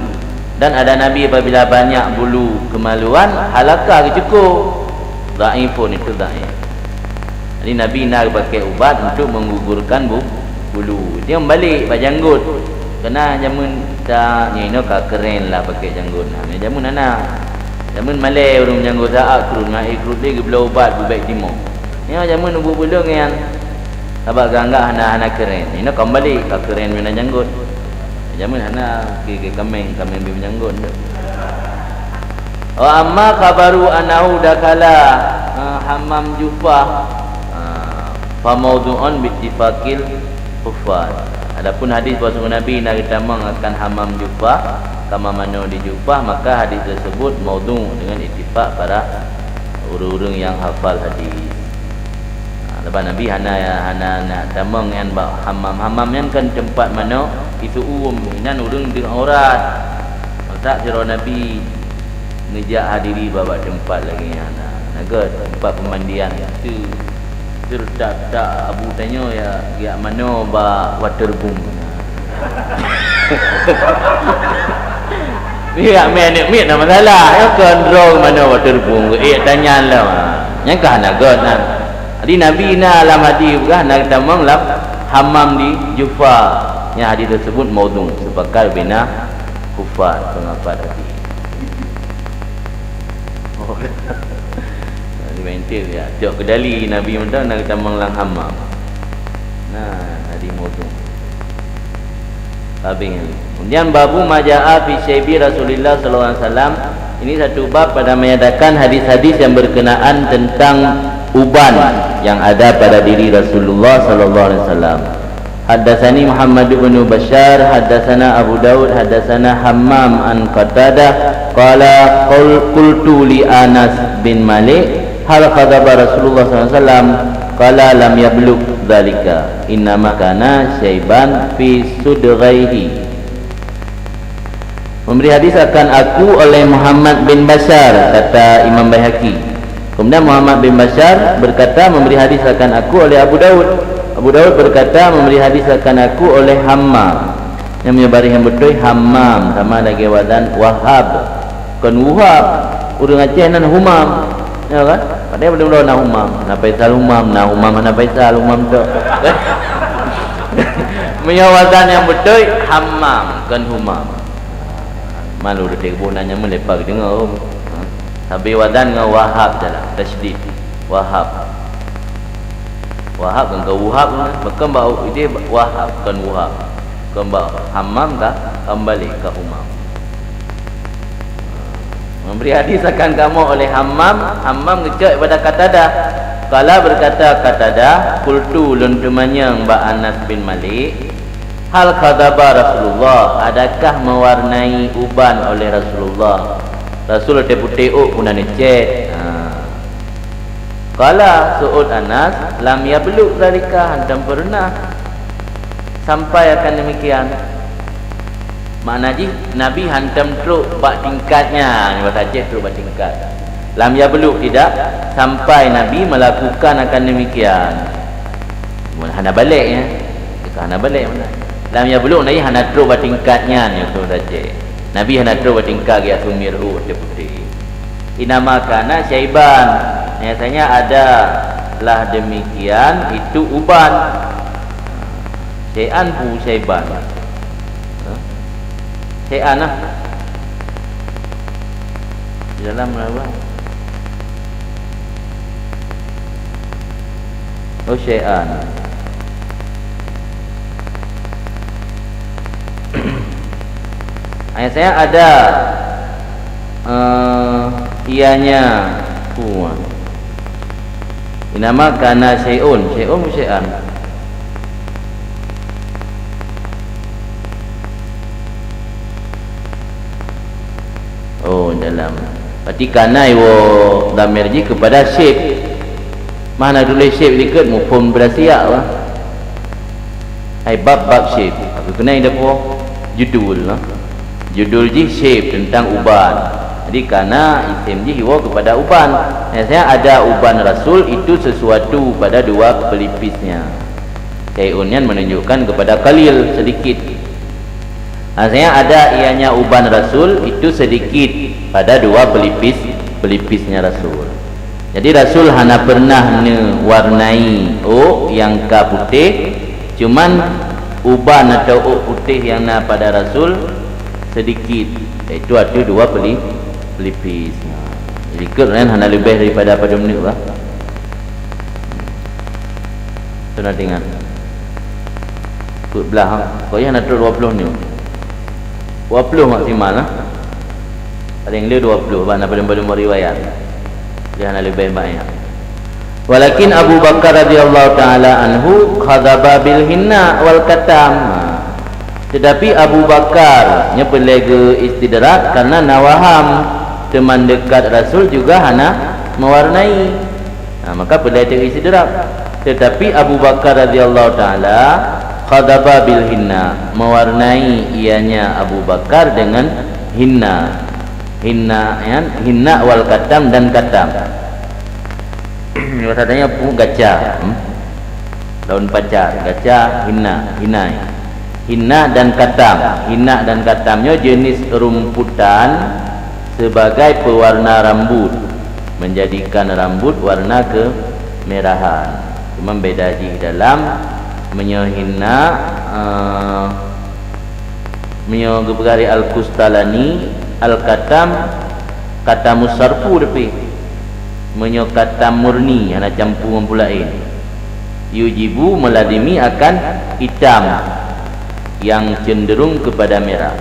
Dan ada Nabi apabila banyak bulu kemaluan halakah cukup. Dhaifun itu dhaif. Jadi Nabi nak pakai ubat untuk menggugurkan bulu. Dia balik bajanggut. Kena jamun tak ni no ka keren lah pakai janggut. Ni jamun anak. Jamun Malay orang janggut saat turun ngai krut dia belah ubat baik timur. Ni jamun ubu bulung yang sabak ganggak anak-anak keren. Ni no kembali ka keren punya janggut. Jamun anak ke kameng bi janggut. Wa amma khabaru annahu dakala hammam jufah fa mawdu'un bi ittifaqil huffaz. Adapun hadis bahawa Nabi nak ditamang akan hamam jufah kama mana di jufah, maka hadis tersebut maudhu dengan ittifaq para orang-orang yang hafal hadis. Lepas Nabi hana nak tamang yang hamam yang kan tempat mana itu inan orang dengan aurat. Tak kira Nabi ngejak hadiri bawa tempat lagi naga tempat pemandian itu. Tak Abu tanya ya mana ba water boom. Ya me nama salah ya kontrol mana water boom. Tanya lah. Yang kah nak god nah. Jadi Nabi na alam hadis kah nak tamam lam hammam di Jufa. Yang hadis tersebut maudhu sebakal bina kufar pengafat hadis. preventif ya. Tiap kedali Nabi minta nak kita menglang hammam. Nah, harimau tu. Habis. Kemudian babu majaa fi syaibi Rasulullah sallallahu alaihi wasallam. Ini satu bab pada menyatakan hadis-hadis yang berkenaan tentang uban yang ada pada diri Rasulullah sallallahu alaihi wasallam. Haddatsani Muhammad bin Bashar, haddatsana Abu Daud, haddatsana Hammam an Qatadah qala qultu li Anas bin Malik hal khadaba Rasulullah sallallahu alaihi wasallam qala lam yablugh dzalika innama kana syaiban fi sudghaihi. Memberi hadis akan aku oleh Muhammad bin Bashar, kata Imam Baihaqi. Kemudian Muhammad bin Bashar berkata memberi hadis akan aku oleh Abu Daud. Abu Daud berkata memberi hadis akan aku oleh Hammam. Yang menyebari yang betul Hammam sama lagi wazan Wahab. Kan Wahab urang Aceh nan Humam. Ya kan? Padahal belum nak Humam. Nak Faisal Humam, nak Humam mana Faisal Humam tu. Menyawazan yang betul Hammam kan Humam. Malu detik bonanya melepak dengar. Habis wazan dengan Wahab jalan tasydid. Wahab. Wahab kan ke Wahab bukan bau ini Wahab kan Wahab. Kan Hammam kah kembali ke Humam. Memberi hadis akan kamu oleh Hammam. Hammam ngecek pada Qatadah. Kala berkata Qatadah, qultu luntumanya Mbak Anas bin Malik, hal khadaba Rasulullah, adakah mewarnai uban oleh Rasulullah? Rasul tepu-teuk pun necet. Kala su'ud Anas, lam yablugh zalika, hantam pernah sampai akan demikian. Makna ji Nabi hantam teruk bak tingkatnya, ni bahasa Aceh teruk bak tingkat. Lam yablugh tidak sampai Nabi melakukan akan demikian. Hana balik ya. Kita hana balik mana? Lam yablugh ni hana teruk bak tingkatnya ni bahasa Aceh. Nabi hana teruk bak tingkat ya sumiru putih. Inama kana syaiban. Biasanya ada lah demikian itu uban. Syai'an pu syaiban. Syai'an lah. Di dalam apa? Oh syai'an. Ayat saya ada ianya puan. Inama kana syai'un, syai'un syai'an. Oh dalam. Berarti kana iwo damirji kepada shape. Mana dulu shape dekat mufhum berasiak lah. Hai bab shape. Aku kena ada apa? Judul lah. Judul ji shape tentang uban. Jadi karena isim ji hiwa kepada uban. Biasanya ada uban Rasul itu sesuatu pada dua pelipisnya. Syai'unyan menunjukkan kepada qalil sedikit. Biasanya ada ianya uban Rasul itu sedikit pada dua pelipisnya Rasul. Jadi Rasul hanya pernah warnai yang ka putih, cuman uban atau putih yang na pada Rasul sedikit. Itu ada dua pelipis. Ikut kan hanya lebih daripada pada menit lah. Tu nak dengar. Ikut belah. Kau yang nak 20 ni. 20 maksimal lah. Paling dia 20 mana pada riwayat. Dia hanya lebih banyak. Walakin Abu Bakar radhiyallahu taala anhu khadaba bil hinna wal katam. Tetapi Abu Bakar nya pelega istidrak karena nawaham teman dekat Rasul juga hana mewarnai. Maka pelega istidrak. Tetapi Abu Bakar radhiyallahu taala khadaba bil hinna, mewarnai ianya Abu Bakar dengan hinna. Hinna wal katam dan katam. Katanya pun gaca. Daun pacar, gaca, hinna dan katam. Hinna dan katamnya jenis rumputan sebagai pewarna rambut, menjadikan rambut warna kemerahan. Cuma beda di dalam menyohinna menyogari al-kustalani al-katam katamus sarfu depi menyokatam murni, ana campur mempulain. Yujibu meladimi akan hitam yang cenderung kepada merah.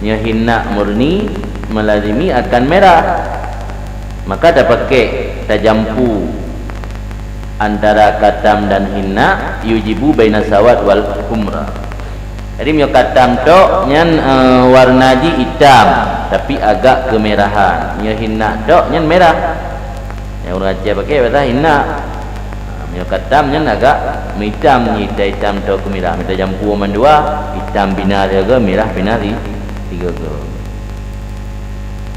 Nya hinna murni meladimi akan merah. Maka dah pakai tajampu antara katam dan hinna, yujibu baina sawad wal humra. Jadi mio katam tok nyan warna di hitam tapi agak kemerahan. Mio hinna tok nyan merah. Yang orang Aceh pakai bahasa hinna. Mio katam nyan agak hitam, hitam tok kemerah. Minta jampu man dua, hitam binar juga, merah binar tiga ke.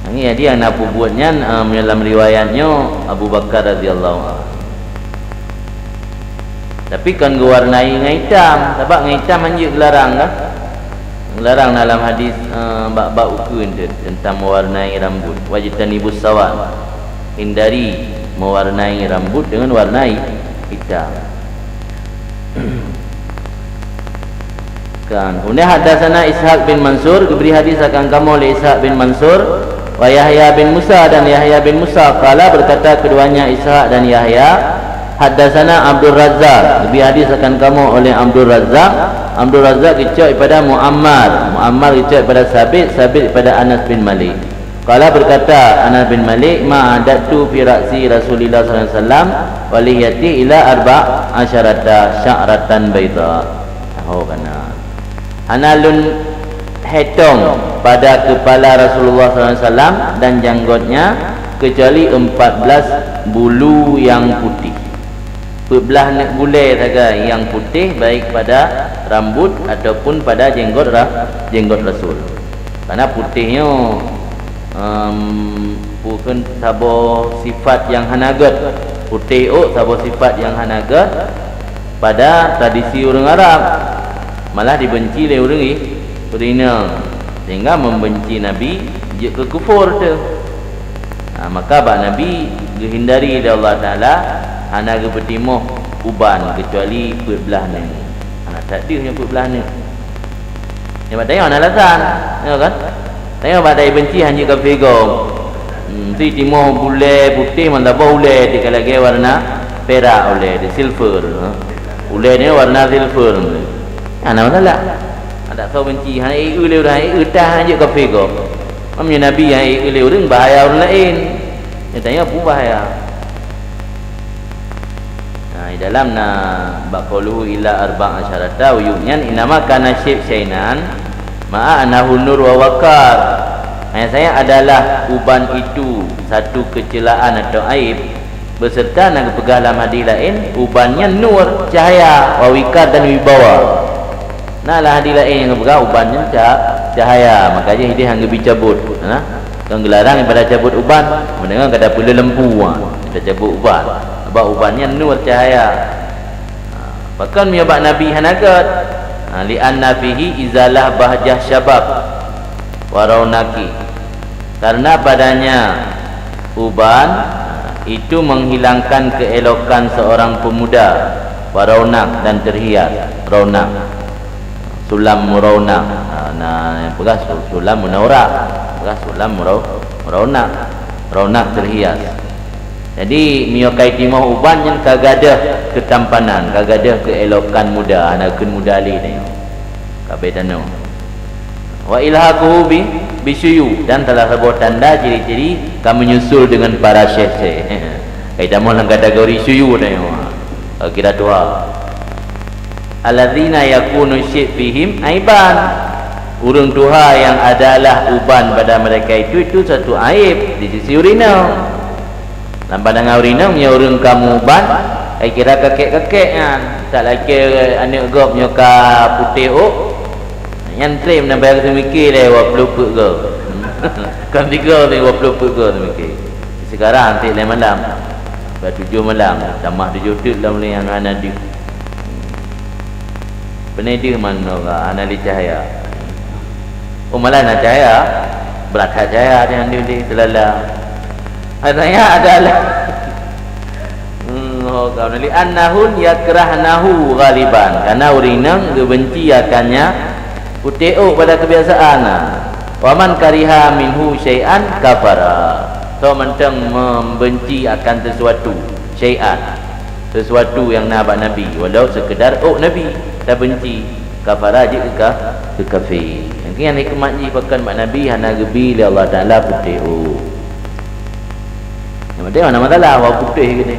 Ini dia yang nak buatnya dalam riwayatnya Abu Bakar radhiyallahu anhu. Tapi kan warnai dengan hitam. Sebab dengan hitam hanya dilarang kan? Dilarang dalam hadis bab ukun tentang mewarnai rambut. Wajtanibus sawad. Hindari mewarnai rambut dengan warnai hitam. Kan. Kemudian hadatsana Ishaq bin Mansur, diberi hadis akan kamu oleh Ishaq bin Mansur. Wa Yahya bin Musa dan Yahya bin Musa qala, berkata keduanya Ishaq dan Yahya, hadatsana Abdul Razzaq, diberi hadis akan kamu oleh Abdul Razzaq. Abdul Razzaq dicok kepada Muammar, Muammar dicok kepada Sabit, Sabit kepada Anas bin Malik. Qala, berkata Anas bin Malik, ma adatu fi ra'si Rasulillah sallallahu alaihi wasallam wa lihiyati ila arba'asyarata sya'ratan baida. Oh kana analun hitung pada kepala Rasulullah SAW dan janggutnya kecuali 14 bulu yang putih. 14 nak gulai saja yang putih, baik pada rambut ataupun pada jenggot Rasul. Karena putihnya bukan sabo sifat yang hanagat. Putih sabo sifat yang hanagat pada tradisi orang Arab, malah dibenci oleh orang sehingga membenci Nabi je ke kufur tu. Maka bak Nabi dihindari oleh Allah Taala hana ke bertimuh uban kecuali belah ni. Tak ada yang belah ni. Yang tengok ana alasan, tengok kan? Tengok bak dai benci hanya ke figo. Si timuh bule putih man dabau ule di lagi warna perak ule di silver. Ule ni warna silver. Ana masalah. Tak tahu benci hang ileu dah utah je kafe go. Amnya Nabi yang ileu ring bahaya orang lain. Dia tanya apa bahaya? Nah, dalam bab qauluhu illa arba'asyarata uyunyan inama kana syainan ma'a anahu nur wa waqar. Saya adalah uban itu satu kecelaan atau aib beserta nak pegang dalam hadis lain ubannya nur, cahaya, wa wikar dan wibawa. Nah lah hadis lain yang berkata ubannya cahaya, makanya dia hangga dicabut. Kan gelarang pada cabut uban, mendengar kata pula lempu kita cabut uban. Sebab ubannya nur cahaya. Bahkan menyebab Nabi hanagat li anna fihi izalah bahjah syabab wa raunaki. Karena padanya uban itu menghilangkan keelokan seorang pemuda, wa raunak dan terhias, raunak. Sulam muraunak, yang pegas sulam munaurak, pegas sulam muraunak, raunak terhias. Jadi miokai timah uban yang kagadah ketampanan, kagadah keelokan muda, anakun muda ali ni. Kabedano. Wa ilhaquhu bisyuyu, dan telah sebuah tanda ciri-ciri kamu menyusul dengan para syekh-syekh. Kita mau dalam kategori syuyu ni. Kira dua. Alladzina yakunu syirk fihim aiban, urang tuha yang adalah uban pada mereka itu satu aib di sisi urina. Dalam pandangan urina punya urang kamu uban, kira kakek-kakeknya tak lagi anak gop nyoka putih yang claim nak bayar semikir dia 20 put ke. Kan 3 ni 20 put ke semikir. Sekarang nanti lain malam. Pada 7 malam tambah 7 tut dalam yang ana di penedir mana anali cahaya. Malah nak cahaya belakang cahaya yang dia telala. Adanya adalah kau nali annahun yakrahnahu ghaliban, karena urinang benci akannya putih pada kebiasaan. Wa man kariha minhu syai'an kafara. so mentang membenci akan sesuatu syai'an, sesuatu yang nabak Nabi, walau sekedar Nabi tak benci, kafara je ke kafir. Yang hikmat ni pakan mak Nabi hana gebi li Allah Taala putih. Yang penting mana masalah awak putih ke ni.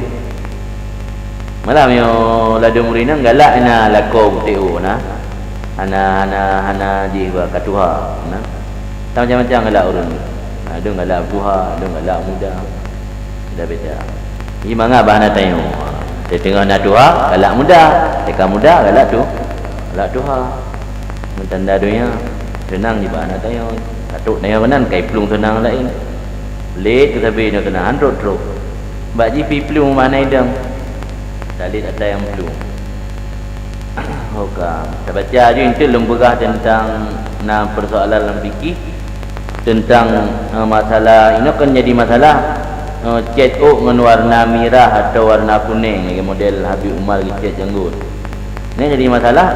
Malam yo ladu murina galak na lako putih na. Hana jiwa katuha na. Macam-macam galak urang. Ada galak tuha, ada galak muda. Beda-beda. Ini mangga bahana tanya. Dia tengah nak tuha, galak muda. Teka muda galak tu. Galak tuha. Mentanda dunia senang je bahana tanya. Katuk tanya kanan kai pelung senang lain. Late tetapi nak kena handrot teruk. Bak ji pi pelung mana idam. Dalit ada yang pelung. Okey, kita baca je itu lemburah tentang persoalan dalam fikih tentang masalah ini kan jadi masalah cat dengan warna merah atau warna kuning lagi model Habib Umar cat janggut. Ini jadi masalah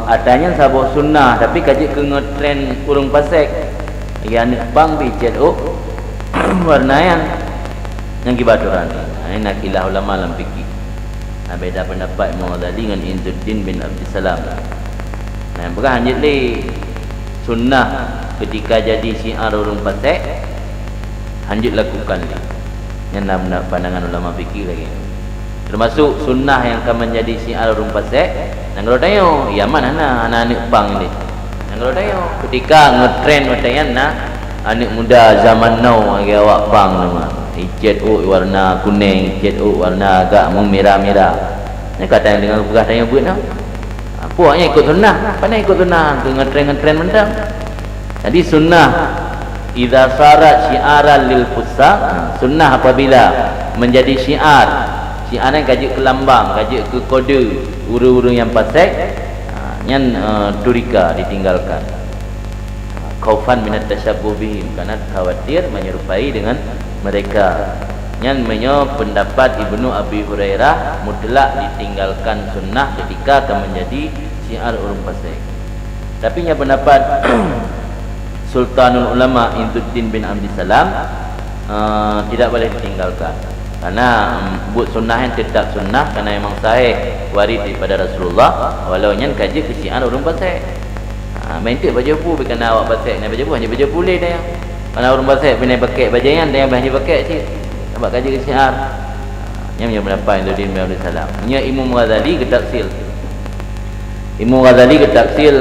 adanya sebuah sunnah tapi kaji ke ngetrend urung pasek lagi anak bang bi cat warna yang kibaturan ini nak ilah ulama dalam fikih. Beda pendapat Imam Ghazali dengan Izzuddin bin Abdussalam. Nah, bukan hanya sunnah ketika jadi syiar urung pasek hanjut lakukan ni. Yang nak pandangan ulama fikih lagi. Termasuk sunnah yang akan menjadi syiar urung pasek. Dan kalau tanya, ya mana anak bang ni. Dan kalau tanya, ketika ngetrend macam nak anak muda zaman now lagi awak bang nama. Cat warna kuning, cat warna agak merah-merah. Ni kata yang dengan pegah tanya buat nah. Puaknya ikut sunnah, pandai ikut sunnah, ngetrend mentang. Jadi sunnah idza sarat syiaran lil fusaq, sunnah apabila menjadi syiar. Syiar yang kaji ke lambang, kaji ke kode urung-urung yang pasek, yang turika ditinggalkan. Khaufan minat tasyabbuh bihim, karena khawatir menyerupai dengan mereka. Yang pendapat Ibnu Abi Hurairah mutlak ditinggalkan sunnah ketika akan menjadi syiar urung pasek. Tapi yang pendapat Sultanul Ulama Izzuddin bin Abdussalam tidak boleh ditinggalkan. Karena buat sunnah yang tetap sunnah karena memang sahih warid daripada Rasulullah walau yang kaji ke syiar urung pasek. Mentik baju pu kena awak pasek ni baju pu hanya baju boleh dah. Kalau orang pasek pinai pakai baju yang dia baju pakai cik. Sebab kaji ke syiar. Yang berapa Izzuddin bin Abdussalam. Nya Imam Ghazali ke tafsir. Imam Ghazali ke tafsir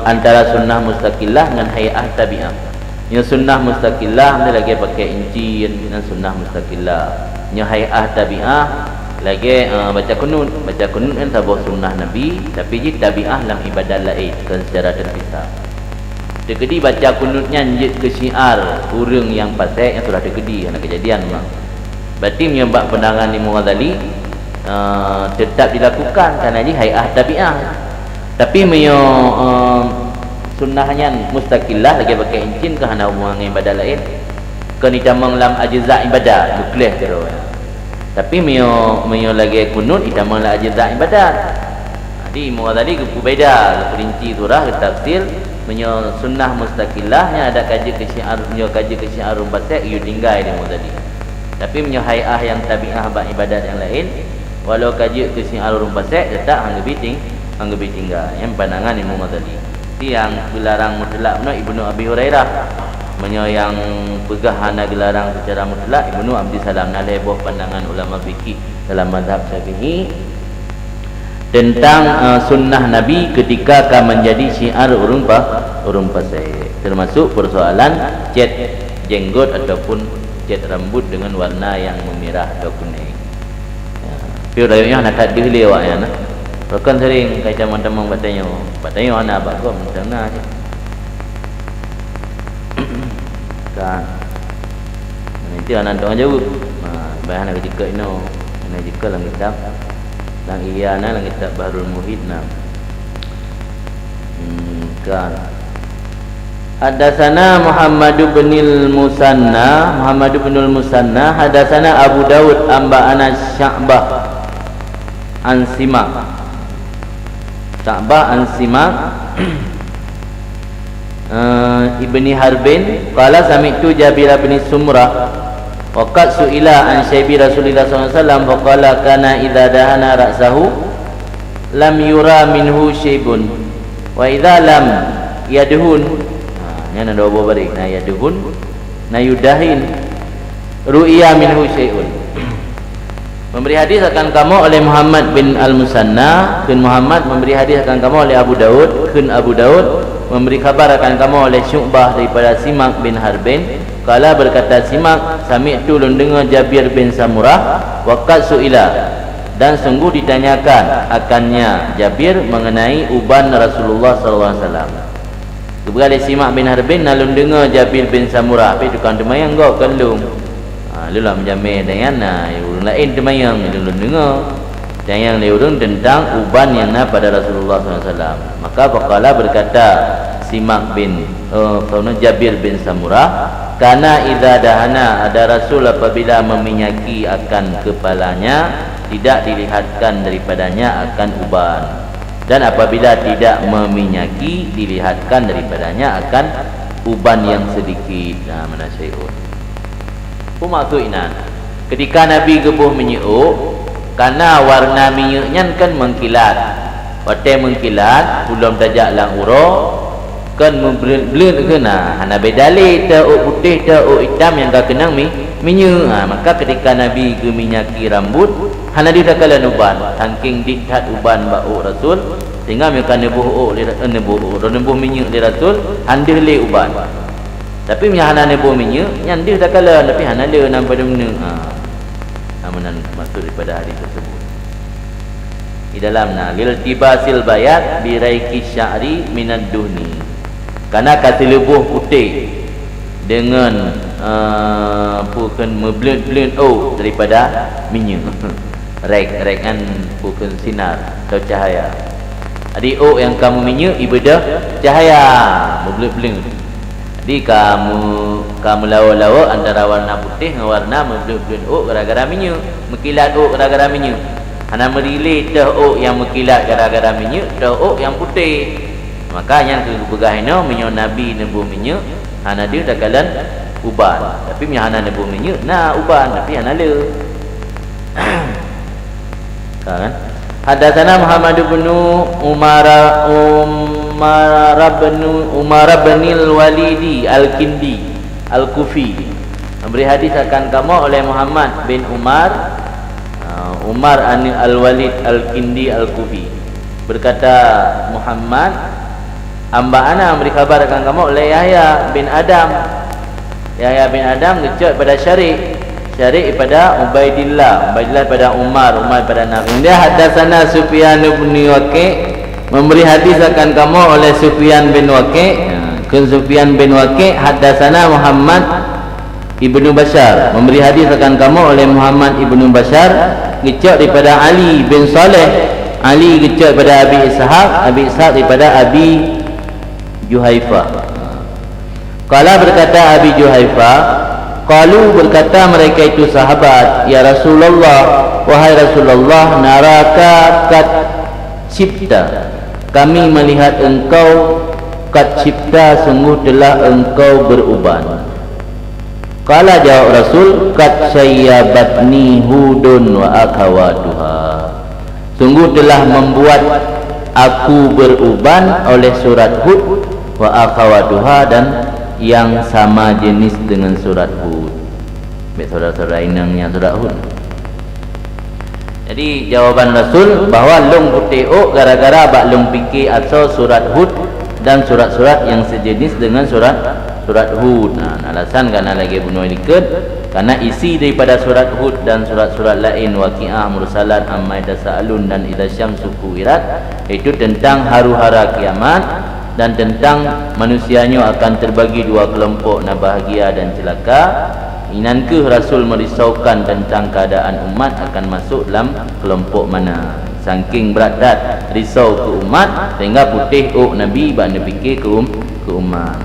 antara sunnah mustaqillah dengan hay'ah tabi'ah. Nya sunnah mustaqillah dia lagi pakai incin dan sunnah mustaqillah. Nya hay'ah tabi'ah lagi baca kunut kan sebuah sunnah Nabi tapi ji tabi'ah dalam ibadah lain secara terpisah. Dekedi baca kunutnya njit ke syiar urang yang pasek yang sudah dekedi ada kejadian memang. Berarti menyebab pandangan Imam Ghazali tetap dilakukan kerana ini hay'ah tabi'ah. Tapi sunnahnya mustaqillah lagi pakai incin ke hana hubungan ibadah lain. Kan itamang lam ajza ibadah bukleh kero. Tapi mio lagi kunut itamang la ajza ibadah. Jadi Imam Ghazali ke beda perinci surah ke tafsir menyo sunnah mustaqillahnya ada kaji ke syiar kaji ke syiar pasek you tinggal di Ghazali. Tapi menyo hay'ah yang tabi'ah bab ibadat yang lain walau kaji ke syiar pasek tetap hanggebi tinggal yang pandangan Imam Ghazali. Yang gelarang mutlak benar Ibnu Abi Hurairah menyo yang pegah hana gelarang secara mutlak Ibnu Abdussalam nalai buah pandangan ulama fikih dalam mazhab Syafi'i tentang sunnah Nabi ketika akan menjadi syiar urung pasek, termasuk persoalan cat jenggot ataupun cat rambut dengan warna yang memerah atau kuning. Tapi rayunya nak tak dihili awak ya nah. Bahkan sering kaitan teman-teman bertanya ana abak kau macam mana je. Kan. Nanti anak doa jauh. Bahan nak jika ino, nak jika lang kitab. Lang iya na lang kitab Bahrul Muhid na. Kan. Hadatsana Muhammad bin al-Musanna hadatsana Abu Daud amba'ana Sya'bah an Simak ibni Harbin qala sami'tu Jabir bin Sumrah wa qad su'ila an syaibi Rasulillah sallallahu alaihi wasallam fa qala kana idza dahana ra'sahu lam yura minhu syaibun wa idza lam yadhun nya ada dua balik na yadhun na yudahin ru'ya minhu syai'un. Memberi hadis akan kamu oleh Muhammad bin Al-Musanna, kun Muhammad memberi hadis akan kamu oleh Abu Daud, kun Abu Daud memberi khabar akan kamu oleh Syu'bah daripada Simak bin Harbin. Kala berkata Simak, sami'tu lun dengar Jabir bin Samurah waqad su'ila, dan sungguh ditanyakan akannya Jabir mengenai uban Rasulullah sallallahu alaihi wasallam. Keberali Simak bin Harbin nalun dengar Jabir bin Samurah, tapi tukang demayang kau kelung. Lulah menjamin dengan orang lain demayang lun dengar. Dan yang diurung tentang uban yang pada Rasulullah SAW. Maka faqala berkata Simak bin Jabir bin Samurah, karena idza dahana, ada Rasul apabila meminyaki akan kepalanya tidak dilihatkan daripadanya akan uban, dan apabila tidak meminyaki dilihatkan daripadanya akan uban yang sedikit. Nah, mana syai'un maksudnya ketika Nabi gebuh minyak, karena warna minyaknya kan mengkilat, watai mengkilat belum tajak lang uro kan membelut kena hana bedali ta putih ta hitam yang gak kenang minyak. Maka ketika Nabi geminyaki rambut hana dia kala uban saking dithat uban bau Rasul sehingga mereka nebuh nebuh minyak di Rasul handih le uban. Tapi hana nebuh minyak yang dia kala tapi hana le nampak demne. Amanan maksud daripada hadis tersebut di dalamnya lil tibasil bayat bi raiki sya'ri minad duhni, karena kata lebuh putih dengan bukan memblut-blut daripada minyak rek-rekan bukan sinar atau cahaya. Jadi yang kamu minyak ibadah cahaya memblut-blut. Jadi kamu lawa-lawa antara warna putih dengan warna memblut-blut gara-gara minyak, mengkilat gara-gara minyak. Hana merilih dah yang mengkilat gara-gara minyak, dah yang putih. Maka yang kebegahina minyak Nabi nebuh minyak, hana dia takalan uban. Tapi minyak hana nebuh minyak, uban tapi hana le. Kan? Hadatsana Muhammad bin Umar bin Al-Walidi Al-Kindi Al-Kufi. Memberi hadis akan kamu oleh Muhammad bin Umar Al-Walid Al-Kindi Al-Kufi. Berkata Muhammad, hamba ana memberi kabar akan kamu oleh Yahya bin Adam. Yahya bin Adam ngecek pada Syarih pada Ubaidillah pada Umar pada Nabi. Dia hadatsana Sufyan bin Waqi', memberi hadis akan kamu oleh Sufyan bin Waqi'. Kun Sufyan bin Waqi' hadatsana Muhammad ibnu Bashar, memberi hadis akan kamu oleh Muhammad ibnu Bashar ngecek daripada Ali bin Saleh. Ali ngecek pada Abi Ishaq daripada Abi Juhaifah. Qala berkata Abi Juhaifah, qalu berkata mereka itu sahabat, ya Rasulullah, wahai Rasulullah, naraka kat cipta, kami melihat engkau kat cipta, sungguh telah engkau beruban. Qala jawab Rasul, kat sayyabatni hudun wa akhawatuha, sungguh telah membuat aku beruban oleh surat Hud wa akhawatuha, dan yang sama jenis dengan surat Hud. Saudara-saudara inangnya surat Hud. Jadi jawaban Rasul bahawa long putih gara-gara bak long fikir asal surat Hud dan surat-surat yang sejenis dengan surat Hud. Alasan kerana lagi bunuh ilikut, karena isi daripada surat Hud dan surat-surat lain, Waqi'ah, Mursalat, Amma Yatasaalun dan Idza Syamsu Kuwirat, itu tentang haru-hara kiamat dan tentang manusianya akan terbagi dua kelompok, bahagia dan celaka. Inankah Rasul merisaukan tentang keadaan umat akan masuk dalam kelompok mana? Saking berat risau ke umat sehingga putih Nabi bak nak fikir ke umat.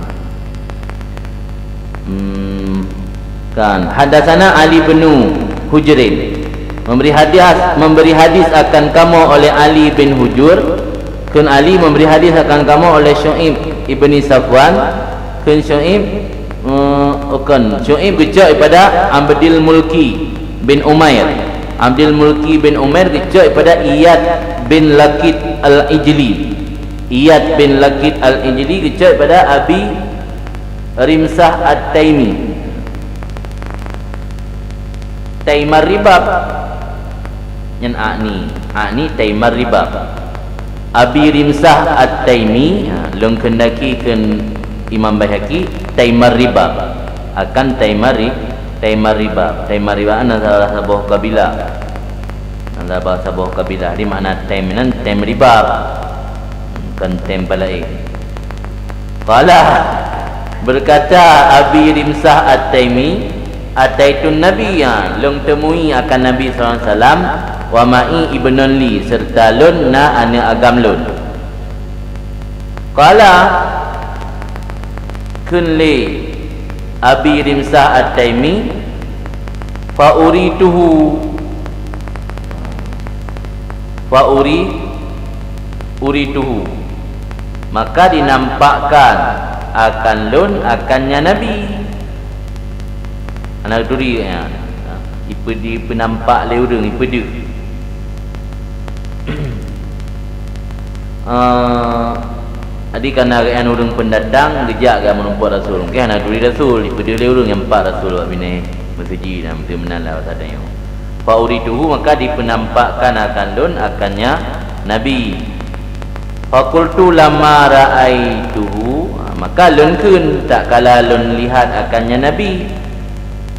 Kan hadatsana Ali bin Hujrin, memberi hadis akan kamu oleh Ali bin Hujur. Kun Ali memberi hadis akan kamu oleh Syu'ib ibni Safwan. Kun Syu'ib Syu'ib kecak pada Abdul Mulki bin Umair. Abdul Mulki bin Umair kecak pada Iyad bin Lakid al-Ijli. Iyad bin Lakid al-Ijli kecak pada Abi Rimsah at-Taimi. Taimar Ribab yang A'ni Taimar Ribab. Abi Rimsah at-Taimi long kendaki ken Imam Baihaqi Taimar Ribab akan Taimar Ribab. Taimar Ribab adalah sebuah kabilah. Adalah sebuah kabilah. Di mana Taim nan Taim Ribab kan Taim balai. Qala berkata Abi Rimsah at-Taimi, ataitun nabiyya long temui akan Nabi SAW wa ma'i ibnun li serta lun na ana agam lun. Qala kun li Abi Rimsah at-Taimi fa urituhu maka dinampakkan akan lun akannya Nabi. Anak duri ya. Ipedi penampak le urang ipedi. Adi kana an urang pendatang gejak ga menumpak Rasul. Ke anak duri Rasul ipedi le urang yang empat Rasul wak bini bersuci dan menala tadanya. Fa urituhu maka dipenampakkan akan lun akannya Nabi. Fakultu lama ra'aituhu maka lun kun tak kala lun lihat akannya Nabi.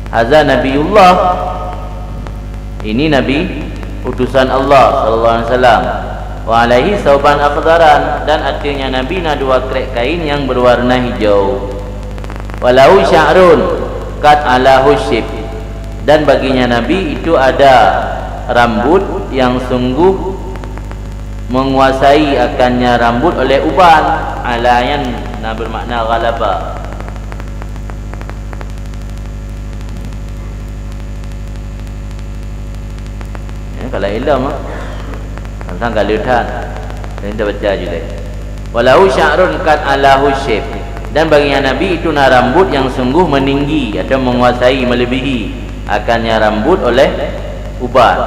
Hazza Nabiullah, ini Nabi utusan Allah sallallahu alaihi wasallam. Wa alaihi sauban akhdaran, dan artinya Nabi na dua krek kain yang berwarna hijau. Walau sya'run kat ala husyib, dan baginya Nabi itu ada rambut yang sungguh menguasai akannya rambut oleh uban. Alayan na bermakna ghalaba. Kalau ilmu tentang kaliutan kita baca juga. Walau sya'run kat ala husyib, dan baginya Nabi itu na rambut yang sungguh meninggi atau menguasai melebihi akannya rambut oleh uban.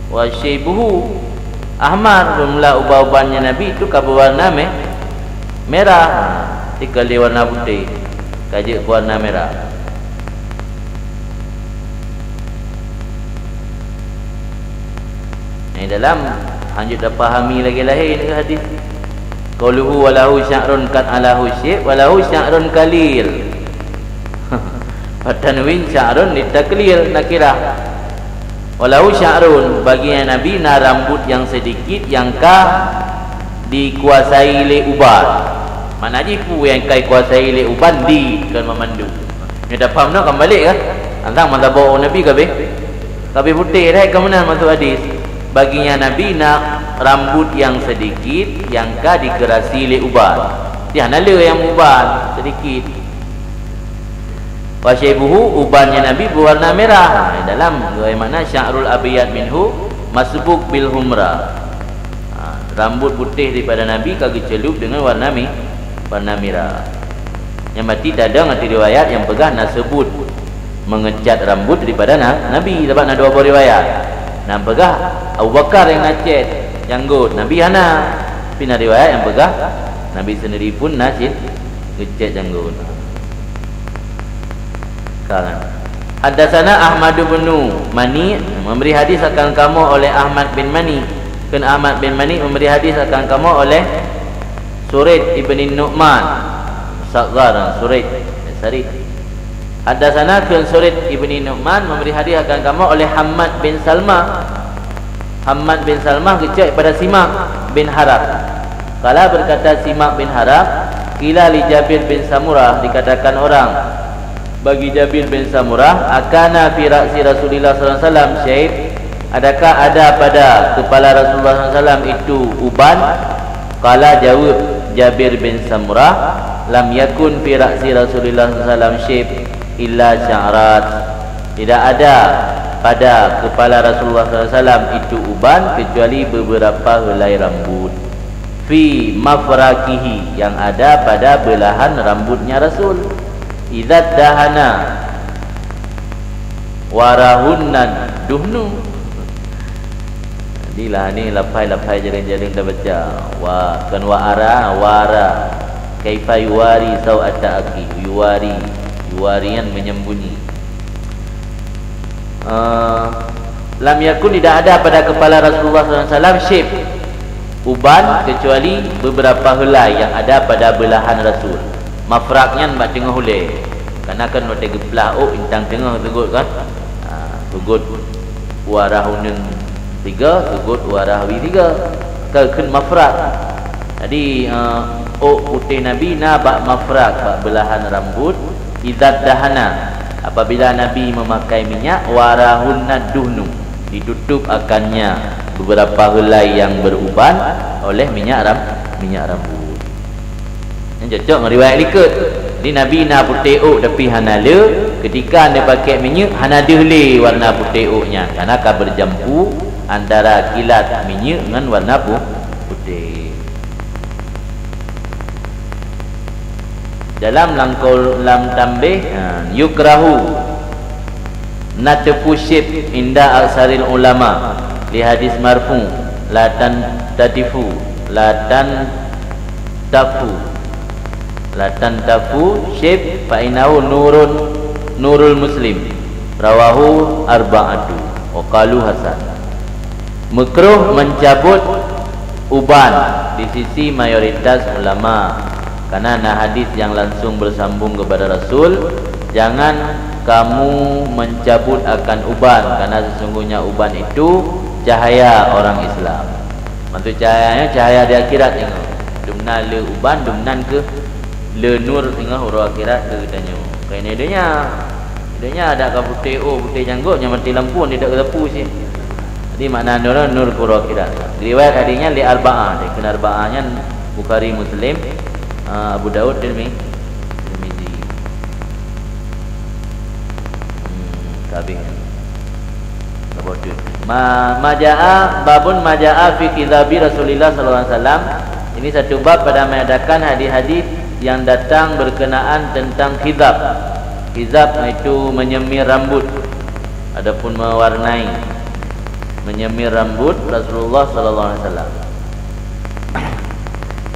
Wasyaibuhu ahmar, bermula uban-ubannya Nabi itu berwarna merah, dikali warna putih kaji warna merah. Ini dalam lanjut dah fahami lagi lahir ni hadis. Qauluhu walahu sya'run kat ala husyib walahu sya'run qalil. Fatanwin sya'run litaklil nakirah. Walahu sya'run, baginya Nabi na rambut yang sedikit yang dikuasai oleh uban. Mana jipu yang kai kuasai oleh uban di kan memandu. Ni dah faham nak kembali kan? Antang mata bawa Nabi kabe putih dah ke mana masuk hadis. Baginya Nabi nak rambut yang sedikit yang dikerasi oleh uban. Dia nala yang uban sedikit. Wasyaibuhu, ubannya Nabi berwarna merah. Dalam dua makna sya'rul abiyad minhu masbuk bil humra. Rambut putih daripada Nabi kagak celup dengan warna merah. Yang mati tak ada ngati riwayat yang pegah nak sebut mengecat rambut daripada Nabi. Dapat nak dua riwayat. Nak pegah Abu Bakar yang nak cat janggut, Nabi hana. Tapi nak riwayat yang pegah Nabi sendiri pun nak ngecat janggut. Sekarang Haddatsana Ahmad bin Mani, memberi hadis akan kamu oleh Ahmad bin Mani. Kan Ahmad bin Mani memberi hadis akan kamu oleh Suraid ibni Nu'man Saghar Suraid Sari. Haddatsana kan Suraid ibni Nu'man memberi hadis akan kamu oleh Hammad bin Salmah. Hammad bin Salmah kecek pada Simak bin Harab. Kala berkata Simak bin Harab, kila li Jabir bin Samurah, dikatakan orang bagi Jabir bin Samurah, akana fi ra'si Rasulullah sallallahu alaihi wasallam syaib, adakah ada pada kepala Rasulullah sallallahu alaihi wasallam itu uban? Kala jawab Jabir bin Samurah, lam yakun fi ra'si Rasulullah sallallahu alaihi wasallam syaib illa sya'rat. Tidak ada pada kepala Rasulullah SAW itu uban kecuali beberapa helai rambut fi mafrakihi yang ada pada belahan rambutnya Rasul. Idzat dahana warahunna duhnu. Jadilah ni lapai-lapai jaring-jaring dah baca. Kan wara kaifa yuwari sawata aki, yuwarian menyembunyi. Lam yakun, tidak ada pada kepala Rasulullah SAW shape uban kecuali beberapa helai yang ada pada belahan Rasul. Mafraknya mbak tengah hulai, karena kan waktu geplah intang tengah tegut kan, tegut warah uneng 3, tegut warah wi 3 kan mafrak. Jadi putih Nabi bak mafrak, bak belahan rambut. Idzat dahana, apabila Nabi memakai minyak, warahunna duhnu, ditutup akannya beberapa helai yang beruban oleh minyak rambut. Yang cocok dengan riwayat likut. Jadi Nabi nak putih tapi hanala ketika anda pakai minyak hana dehli warna putih nya, karena akan berjampu antara kilat minyak dengan warna putih. Dalam langkau lam tambih yukrahu natfu syib inda aksaril ulama li hadis marfu la tatifu la tafu syib fa inahu nurul muslim, rawahu arba'atu wa qalu hasan. Makruh mencabut uban di sisi mayoritas ulama, karena ada hadis yang langsung bersambung kepada Rasul, jangan kamu mencabut akan uban, karena sesungguhnya uban itu cahaya orang Islam. Maksud cahayanya cahaya di akhirat tengok. Dumna le uban, dumnan ke le nur tengah orang akhirat ke katanya. Kerana idenya ada ke putih putih janggutnya mati lampu tidak kelampu sih. Jadi makna nur ke orang akhirat. Riwayat hadisnya li arba'ah, di kena arba'ahnya Bukhari, Muslim, Abu Daud, Tirmizi. Kabing. Majaa babun majaa fi kizabi Rasulullah sallallahu alaihi wasallam. Ini satu bab pada mengadakan hadis-hadis yang datang berkenaan tentang khizab. Khizab itu menyemir rambut, adapun mewarnai, menyemir rambut Rasulullah sallallahu alaihi wasallam.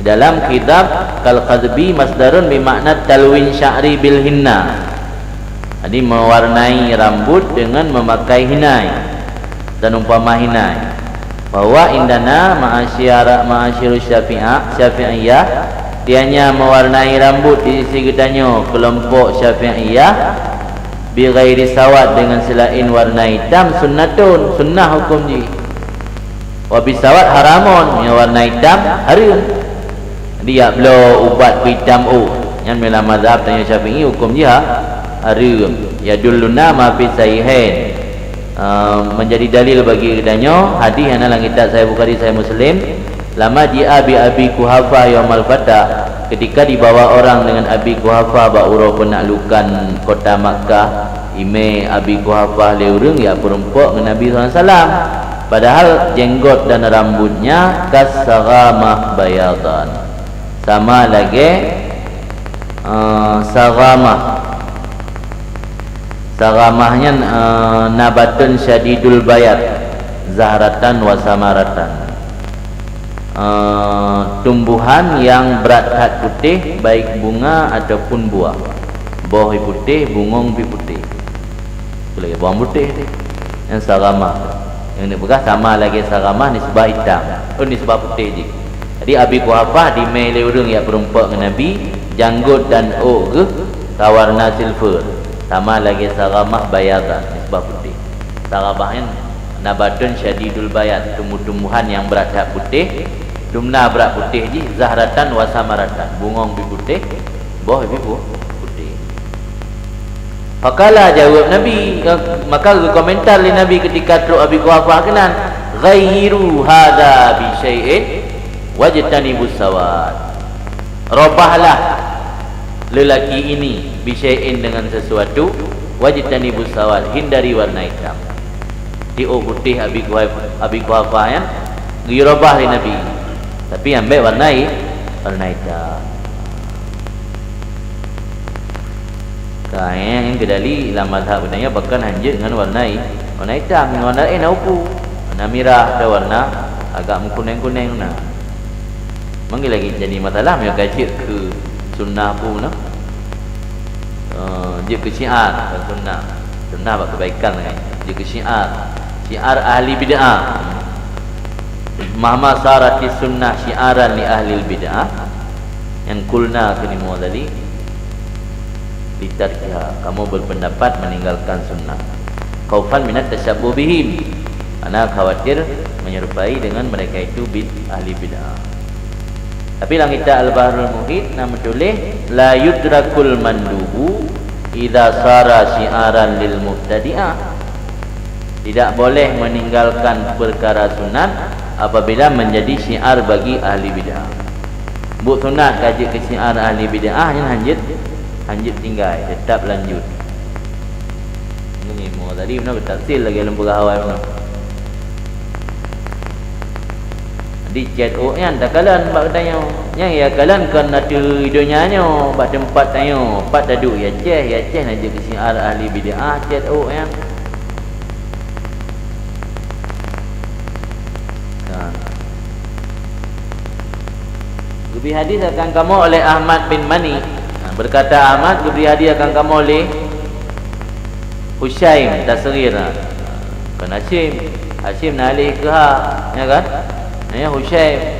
Dalam khizab kal qadbi masdarun bermakna talwin sya'ri bil hinna. Jadi mewarnai rambut dengan memakai hinai dan umpama hinai. Bahwa indana ma'asyiru syafi'iyah, dianya mewarnai rambut di sisi kitanya kelompok syafi'iyah bi ghairi sawad, dengan selain warna hitam, sunnatun, sunnah hukum ji. Wa bi sawad haramun, yang warna hitam haram. Dia belum ubat hitam yang dalam mazhab tanya Syafi'i hukum ji haram. Ya dulluna ma fi sahihain, menjadi dalil bagi kedanya hadis yang dalam kitab Sahih Bukhari, Sahih Muslim. Lama dia Abi Kuhafa yaumal fatah, ketika dibawa orang dengan Abi Kuhafa baura penaklukan kota Makkah, ime Abi Kuhafa leurung ya perempuan dengan Nabi SAW, padahal jenggot dan rambutnya kasaghamah bayadan, sama lagi sagamahnya nabatun syadidul bayat zahratan wa samaratan, tumbuhan yang berat hat putih, baik bunga ataupun buah. Buah putih, bungong putih. Lagi buah putih ni. Yang sagamah. Yang ni bekas sama lagi sagamah nisbah hitam. Nisbah putih je. Jadi Abi Kuhafah di mele urung ya perempuan dengan Nabi, janggut dan ke kawarna silver. Sama lagi sagamah bayadan, nisbah putih. Sagamahnya nabatun syadidul bayat, tumbuh-tumbuhan yang berat hat putih. Dumna berat putih je, zahratan wa samaratan, bungong bi putih, buah bi putih. Faqala, jawab Nabi, maka komentar li Nabi ketika teruk Abi Kuhafah kenan, ghayyiru hadha bi syai'in wajtanibus sawad. Robahlah lelaki ini bi syai'in dengan sesuatu, wajtanibus sawad, hindari warna hitam. Tiup putih Abi Quhaifah kan girabah li Nabi, tapi ambil warna hitam. Yang kedali dalam mazhab benarnya bahkan hanjit dengan warna hitam, dengan warna lain upu, warna merah, ada warna agak kuning-kuning nah. Manggil lagi jadi masalah yang kajik ke sunnah pun nah. Dia ke syiar sunnah buat kebaikan kan. Dia ke syiar ahli bid'ah. Mahma sarati sunnah syiaran li ahli bid'ah. Yang kulna kini muadali litarkiha, kamu berpendapat meninggalkan sunnah. Khaufan minat tashabbuh bihim, karena khawatir menyerupai dengan mereka itu ahli bid'ah. Tapi dalam kitab Al-Bahrul Muhit nama tulis la yudrakul mandubu idza sara syiaran lil mubtadi'ah. Tidak boleh meninggalkan perkara sunat apabila menjadi syiar bagi ahli bid'ah. Buat sunat kaji ke syiar ahli bid'ah yang hanjit tinggal, tetap lanjut. Ini mau tadi mana bertafsir lagi dalam pegawai mana. Di chat yang tak kalan bak tanya. Yang ya kalan kan ada hidupnya nyo, bak tempat tanya, pat duduk ya ceh aja ke syiar ahli bid'ah chat yang. Lebih hadis akan kamu oleh Ahmad bin Mani. Berkata Ahmad, diberi hadiah akan kamu oleh Hushaim tasghir. Kan Hashim nak alih ke ya kan? Ya Hushaim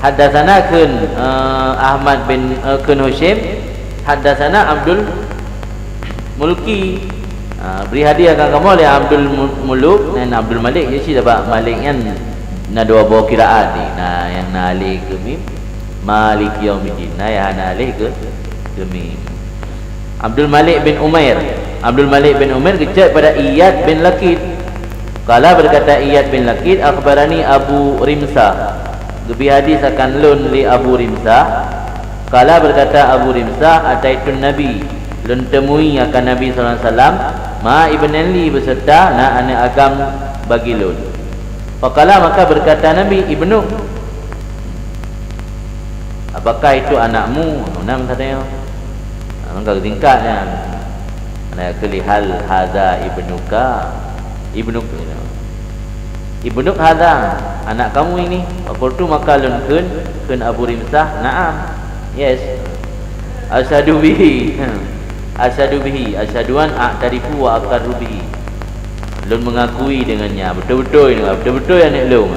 haddatsana kun Ahmad bin kun Hushaim haddatsana Abdul Mulki. Beri hadiah akan kamu oleh Abdul Muluk dan Abdul Malik. Ya si dapat Malik kan na dua buah qiraat ni. Nah yang nak alih ke mim Malik Yaumiddin. Nah yang nak alih ke mim. Abdul Malik bin Umair kecek pada Iyad bin Lakid. Kala berkata Iyad bin Lakid, akhbarani Abu Rimsah, lebih hadis akan lun li Abu Rimsah. Kala berkata Abu Rimsah, ataitun Nabi, lun temui akan Nabi SAW, ma ibn li beserta na anak agam bagi lun. Fakala maka berkata Nabi, ibnu, apakah itu anakmu? Nama katanya angka tingkatnya. Ana kelihal hadza ibnuka. Ibnuk hadza, anak kamu ini. Qultu maka lun kun Abu Rimsah, na'am. Yes. Asyhadu bihi. Asyhaduan a'tarifu wa aqarru bihi. Lun mengakui dengannya, betul-betul yang ni lun.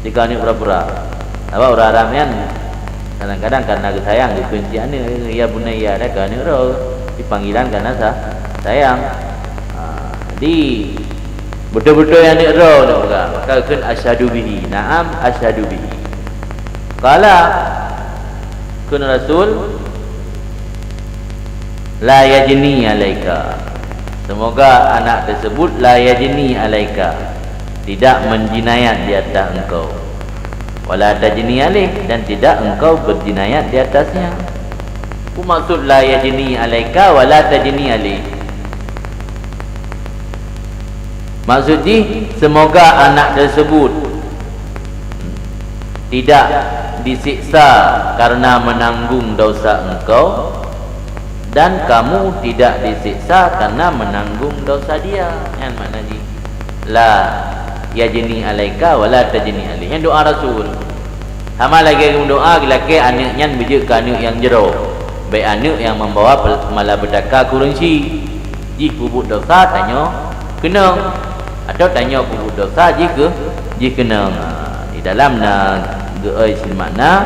Jika ni pura-pura. Apa orang Arab kan kadang-kadang karena sayang dikunci anak ya bunayya dah kan ro dipanggilan karena sayang. Di betul-betul yang ni ro dah bukan. Maka kun asyhadu bihi. Naam asyhadu bihi. Qala kun Rasul la yajni alaika. Semoga anak tersebut la yajni alaika, tidak menjinayat di atas engkau. Wala tajni alaih, dan tidak engkau berjinayat di atasnya. Apa maksud la yajni alaika wala tajni alaih? Maksudnya semoga anak tersebut tidak disiksa karena menanggung dosa engkau, dan kamu tidak disiksa karena menanggung dosa dia. Yang mana ji? La yajni alaika wala tajni alaih. Yang doa Rasul. Sama lagi doa lelaki anaknya bijak ke anak yang jero. Baik anak yang membawa malapetaka kurunci. Ji kubut dosa tanya kena, atau tanya kubut dosa jika kena. Di dalam geai sil makna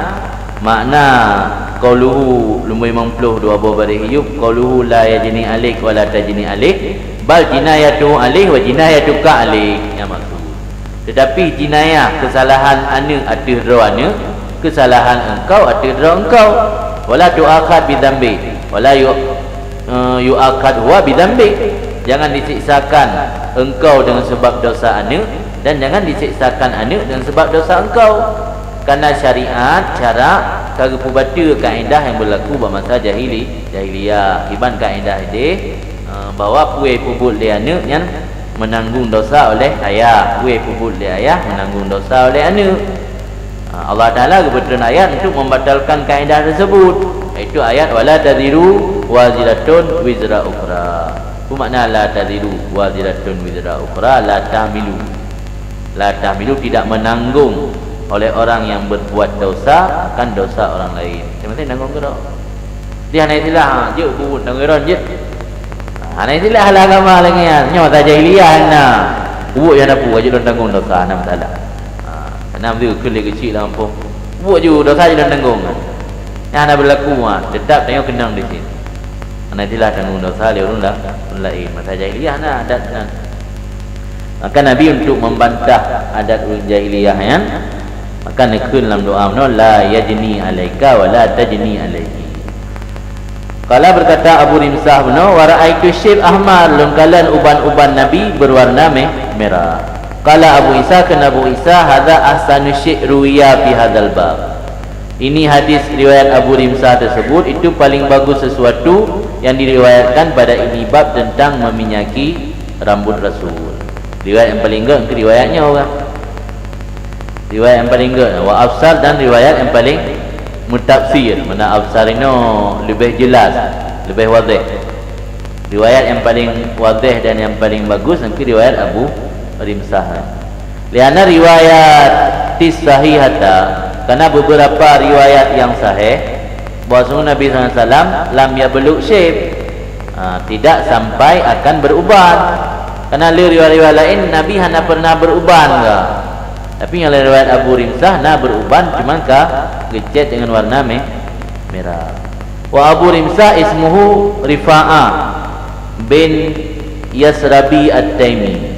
qauluhu lumai 52 buah baris hiyub, qauluhu la yajni alaik wala tajni alaik, bal jinayatu alaih wa jinayatuka alaik. Yang maksud tetapi jinayah kesalahan anak atas roh anak, kesalahan engkau atas roh engkau. Wala tu'akhad bidzambi wala yu'akhad huwa bidzambi. Jangan disiksakan engkau dengan sebab dosa anak, dan jangan disiksakan anak dengan sebab dosa engkau. Karena syariat cara pubata kaedah yang berlaku pada masa jahiliyah. Iban kaedah ini bahawa puai pubut li anak yang menanggung dosa oleh ayah. Puai pubut li ayah menanggung dosa oleh anak. Allah Ta'ala kebetulan ayat untuk membatalkan kaedah tersebut, iaitu ayat wala taziru waziratun wizra ukhra. Apa makna la taziru waziratun wizra ukhra? La tahmilu tidak menanggung oleh orang yang berbuat dosa akan dosa orang lain. Macam nanggung ke tak? Dia hanya istilah je pun tanggeron je. Hanya istilah hal agama lagi nya tak jahiliah na. Buat yang apa aja don tanggung dosa enam salah. Enam tu kecil lah apa. Buat je dosa je don tanggung. Yang ada berlaku tetap tengok kenang di sini. Hanya istilah tanggung dosa dia orang lain. Masa jahiliah na adat na. Maka Nabi untuk membantah adat jahiliyah yang maka nekun dalam doa la yajni alaika wa la tajni alaiki. Kala berkata Abu Rimsah benar, wa raaitu syib ahmar lungkalan uban-uban Nabi berwarna merah. Kala Abu Isa kena Abu Isa hadza ahsanu syai' ruwiya fi hadzal bab. Ini hadis riwayat Abu Rimsah tersebut itu paling bagus sesuatu yang diriwayatkan pada ini bab tentang meminyaki rambut Rasul. Riwayat yang paling enggak riwayatnya orang. Riwayat yang paling enggak wa afsal dan riwayat yang paling mutafsir. Mana afsar ini lebih jelas, lebih wadih. Riwayat yang paling wadih dan yang paling bagus nanti riwayat Abu Rimsah. Liana riwayat sahihata, karena beberapa riwayat yang sahih bahwa Nabi SAW lam yablugh syib, tidak sampai akan beruban. Karena riwayat-riwayat lain Nabi hanya pernah beruban enggak. Tapi yang riwayat Abu Rimsah na beruban cuman gecet dengan warna merah. Wa Abu Rimsah ismuhu Rifa'ah bin Yasrabi At-Taimi.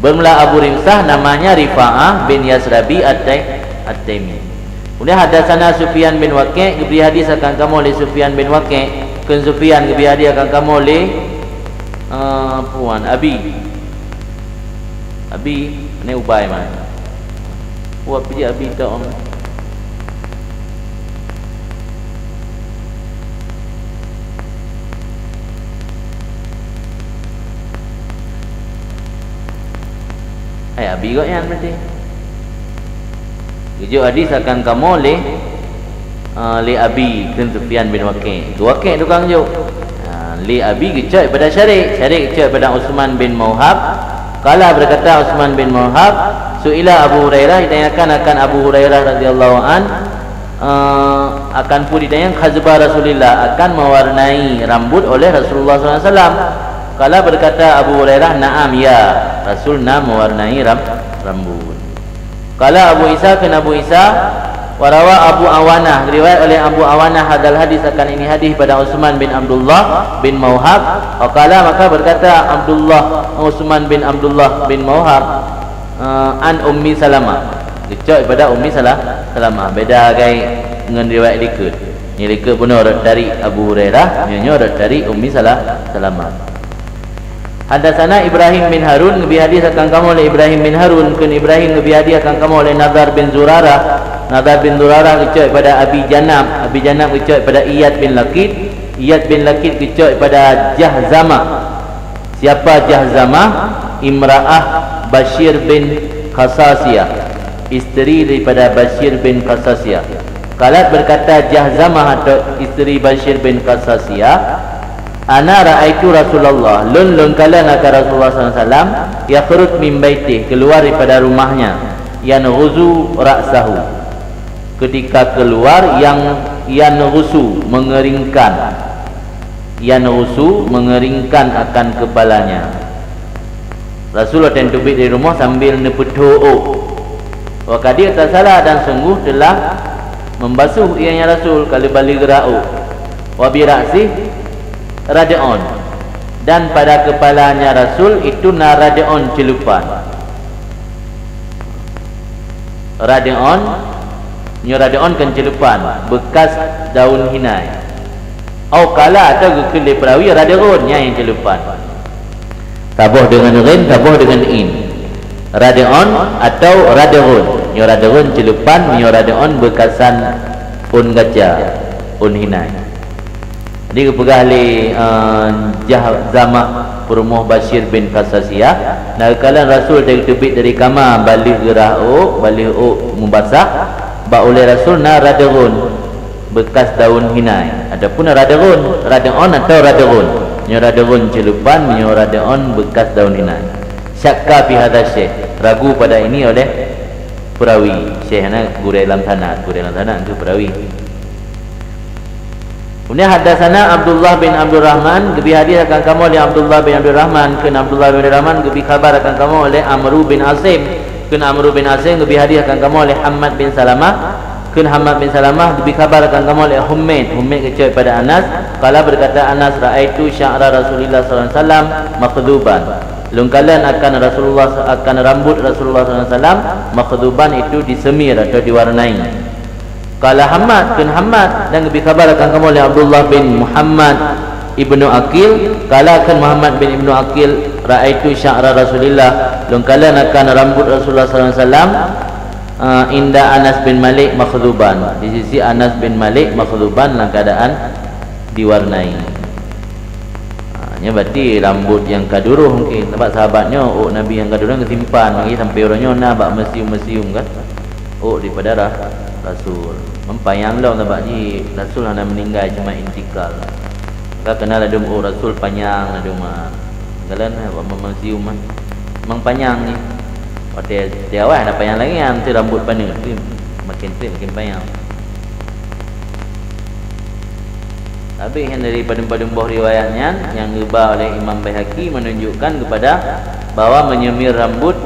Bermula Abu Rimsah namanya Rifa'ah bin Yasrabi At-Taimi. Kemudian hadatsana Sufyan bin Waqi', diberi hadis akan kamu oleh Sufyan bin Waqi'. Kun Sufyan diberi hadis akan kamu oleh Abi ni ubay man. Buat pergi Abi tak om. Abi kau yang berarti. Tujuh hadis akan kamu oleh Abi bin Sufyan bin Waqi'. Waqi' tukang juk. Li Abi kecak pada Syarik kecak pada Utsman bin Mauhab. Kala berkata Utsman bin Mauhab, suila Abu Hurairah, ditanyakan akan Abu Hurairah radhiyallahu an akan pun ditanyakan khazbah Rasulullah, akan mewarnai rambut oleh Rasulullah SAW. Kala berkata Abu Hurairah, na'am ya, Rasul mewarnai rambut. Kala Abu Isa kena Abu Isa, warawa Abu Awanah, riwayat oleh Abu Awanah hadal hadis akan ini hadis pada Utsman bin Abdullah bin Mauhab. Qala maka berkata Utsman bin Abdullah bin Mauhab an Ummi Salamah, dicok pada Ummi Salamah. Beda gai dengan riwayat likut. Ini likut benar dari Abu Hurairah, nyonya dari Ummi Salamah. Hadatsana Ibrahim bin Harun, ngebi hadis akan kamu oleh Ibrahim bin Harun. Kun Ibrahim ngebi hadis akan kamu oleh Nadar bin Zurarah. Nadar bin Zurarah kecok pada Abi Janab kecok pada Iyad bin Lakid kecok pada Jahzamah. Siapa Jahzamah? Imra'ah Bashir bin Khasasiyah, isteri daripada Bashir bin Khasasiyah. Kalat berkata Jahzamah atau isteri Bashir bin Khasasiyah, ana ra'aitu Rasulullah lun kala nak Rasulullah SAW yakhrut min baitih, keluar daripada rumahnya, yanghuzu ra'sahu, ketika keluar yanghusu mengeringkan akan kepalanya. Rasulullah tentu dari rumah sambil nepetu'u. Wakadir tak salah dan sungguh telah membasuh ianya Rasul kalau balik ra'u. Wabira'sih rad'un, dan pada kepalanya Rasul itu rad'un celupan. Rad'un kan celupan bekas daun hinai. Kala atau gukul perawi rad'unnya yang celupan. Tabuh dengan rin, tabuh dengan in. Rad'un atau rad'un. Rad'un celupan, rad'un bekasan un gajah, un hinai. Dia pegah li Jahzamah Perumuh Bashir bin Qasasiyah. Nalikalan Rasul terbit dari kamar balik gerah balik membasah ba oleh Rasul na radarun bekas daun hinai. Adapun radarun atau radarun. Nyo radarun celupan, nyo radarun bekas daun hinai. Syakka fi hadha syekh. Ragu pada ini oleh perawi. Syekh na guru dalam sanad itu perawi. Kemudian hadasana Abdullah bin Abdul Rahman, gebi hadis akan kamu oleh Abdullah bin Abdul Rahman, ken Abdullah bin Abdul Rahman gebi khabar akan kamu oleh Amru bin Asim, ken Amru bin Asim gebi hadis akan kamu oleh Hamad bin Salamah, ken Hamad bin Salamah gebi khabar akan kamu oleh Humaid kecoi pada Anas, kala berkata Anas, raaitu sya'ra Rasulullah sallallahu alaihi wasallam makhduban. Lungkalan akan rambut Rasulullah sallallahu alaihi wasallam makhduban itu disemir atau diwarnai. Kala Hamad dan lebih khabar akan kamu oleh Abdullah bin Muhammad ibnu Aqil, kala akan Muhammad bin ibnu Aqil, raaitu sya'ra Rasulillah, lungkalan akan rambut Rasulullah sallallahu alaihi wasallam inda Anas bin Malik makhduban, di sisi Anas bin Malik makhduban dalam keadaan diwarnai. Nya berarti rambut yang kaduruh mungkin sebab sahabatnya Nabi yang kaduruh kesimpan lagi sampai orangnya nak bak mesium kan. Daripada Rasul mempayang lah nampak ni Rasul hendak meninggal cuma intikal. Kau kenal ada Rasul panjang ada mah. Kalian apa memasium mah. Memang panjang ni. Pada dia awal ada panjang lagi nanti rambut panjang tu makin panjang. Tapi yang daripada buah riwayatnya yang diubah oleh Imam Baihaqi menunjukkan kepada bahawa menyemir rambut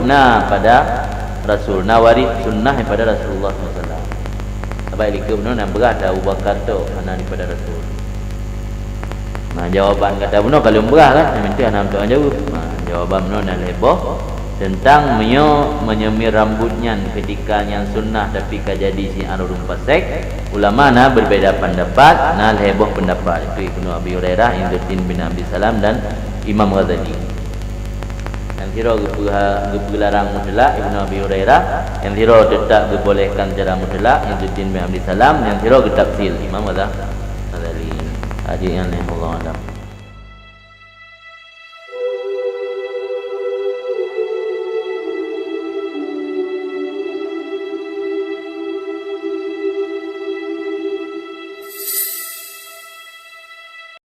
pada Rasul, waris sunnah daripada Rasulullah SAW. Sebab dia benar nak berat Abu Bakar tu anak daripada Rasul. Jawapan kata benar kalau berat kan, yang penting anak untuk jawab. Jawapan benar nak lebih tentang menyemir rambutnya ketika yang sunnah tapi kajadi si arurun pasek. Ulama berbeza pendapat, heboh pendapat itu Ibnu Abi Hurairah, Izzuddin bin Abi Salam dan Imam Ghazali. Yang zero gelarang mutlak Ibnu Abi Hurairah, yang zero tetap dibolehkan secara mutlak Izzuddin bin Abi Salam, yang zero getafsil Imam Ghazali. Haji yang Allah Alam.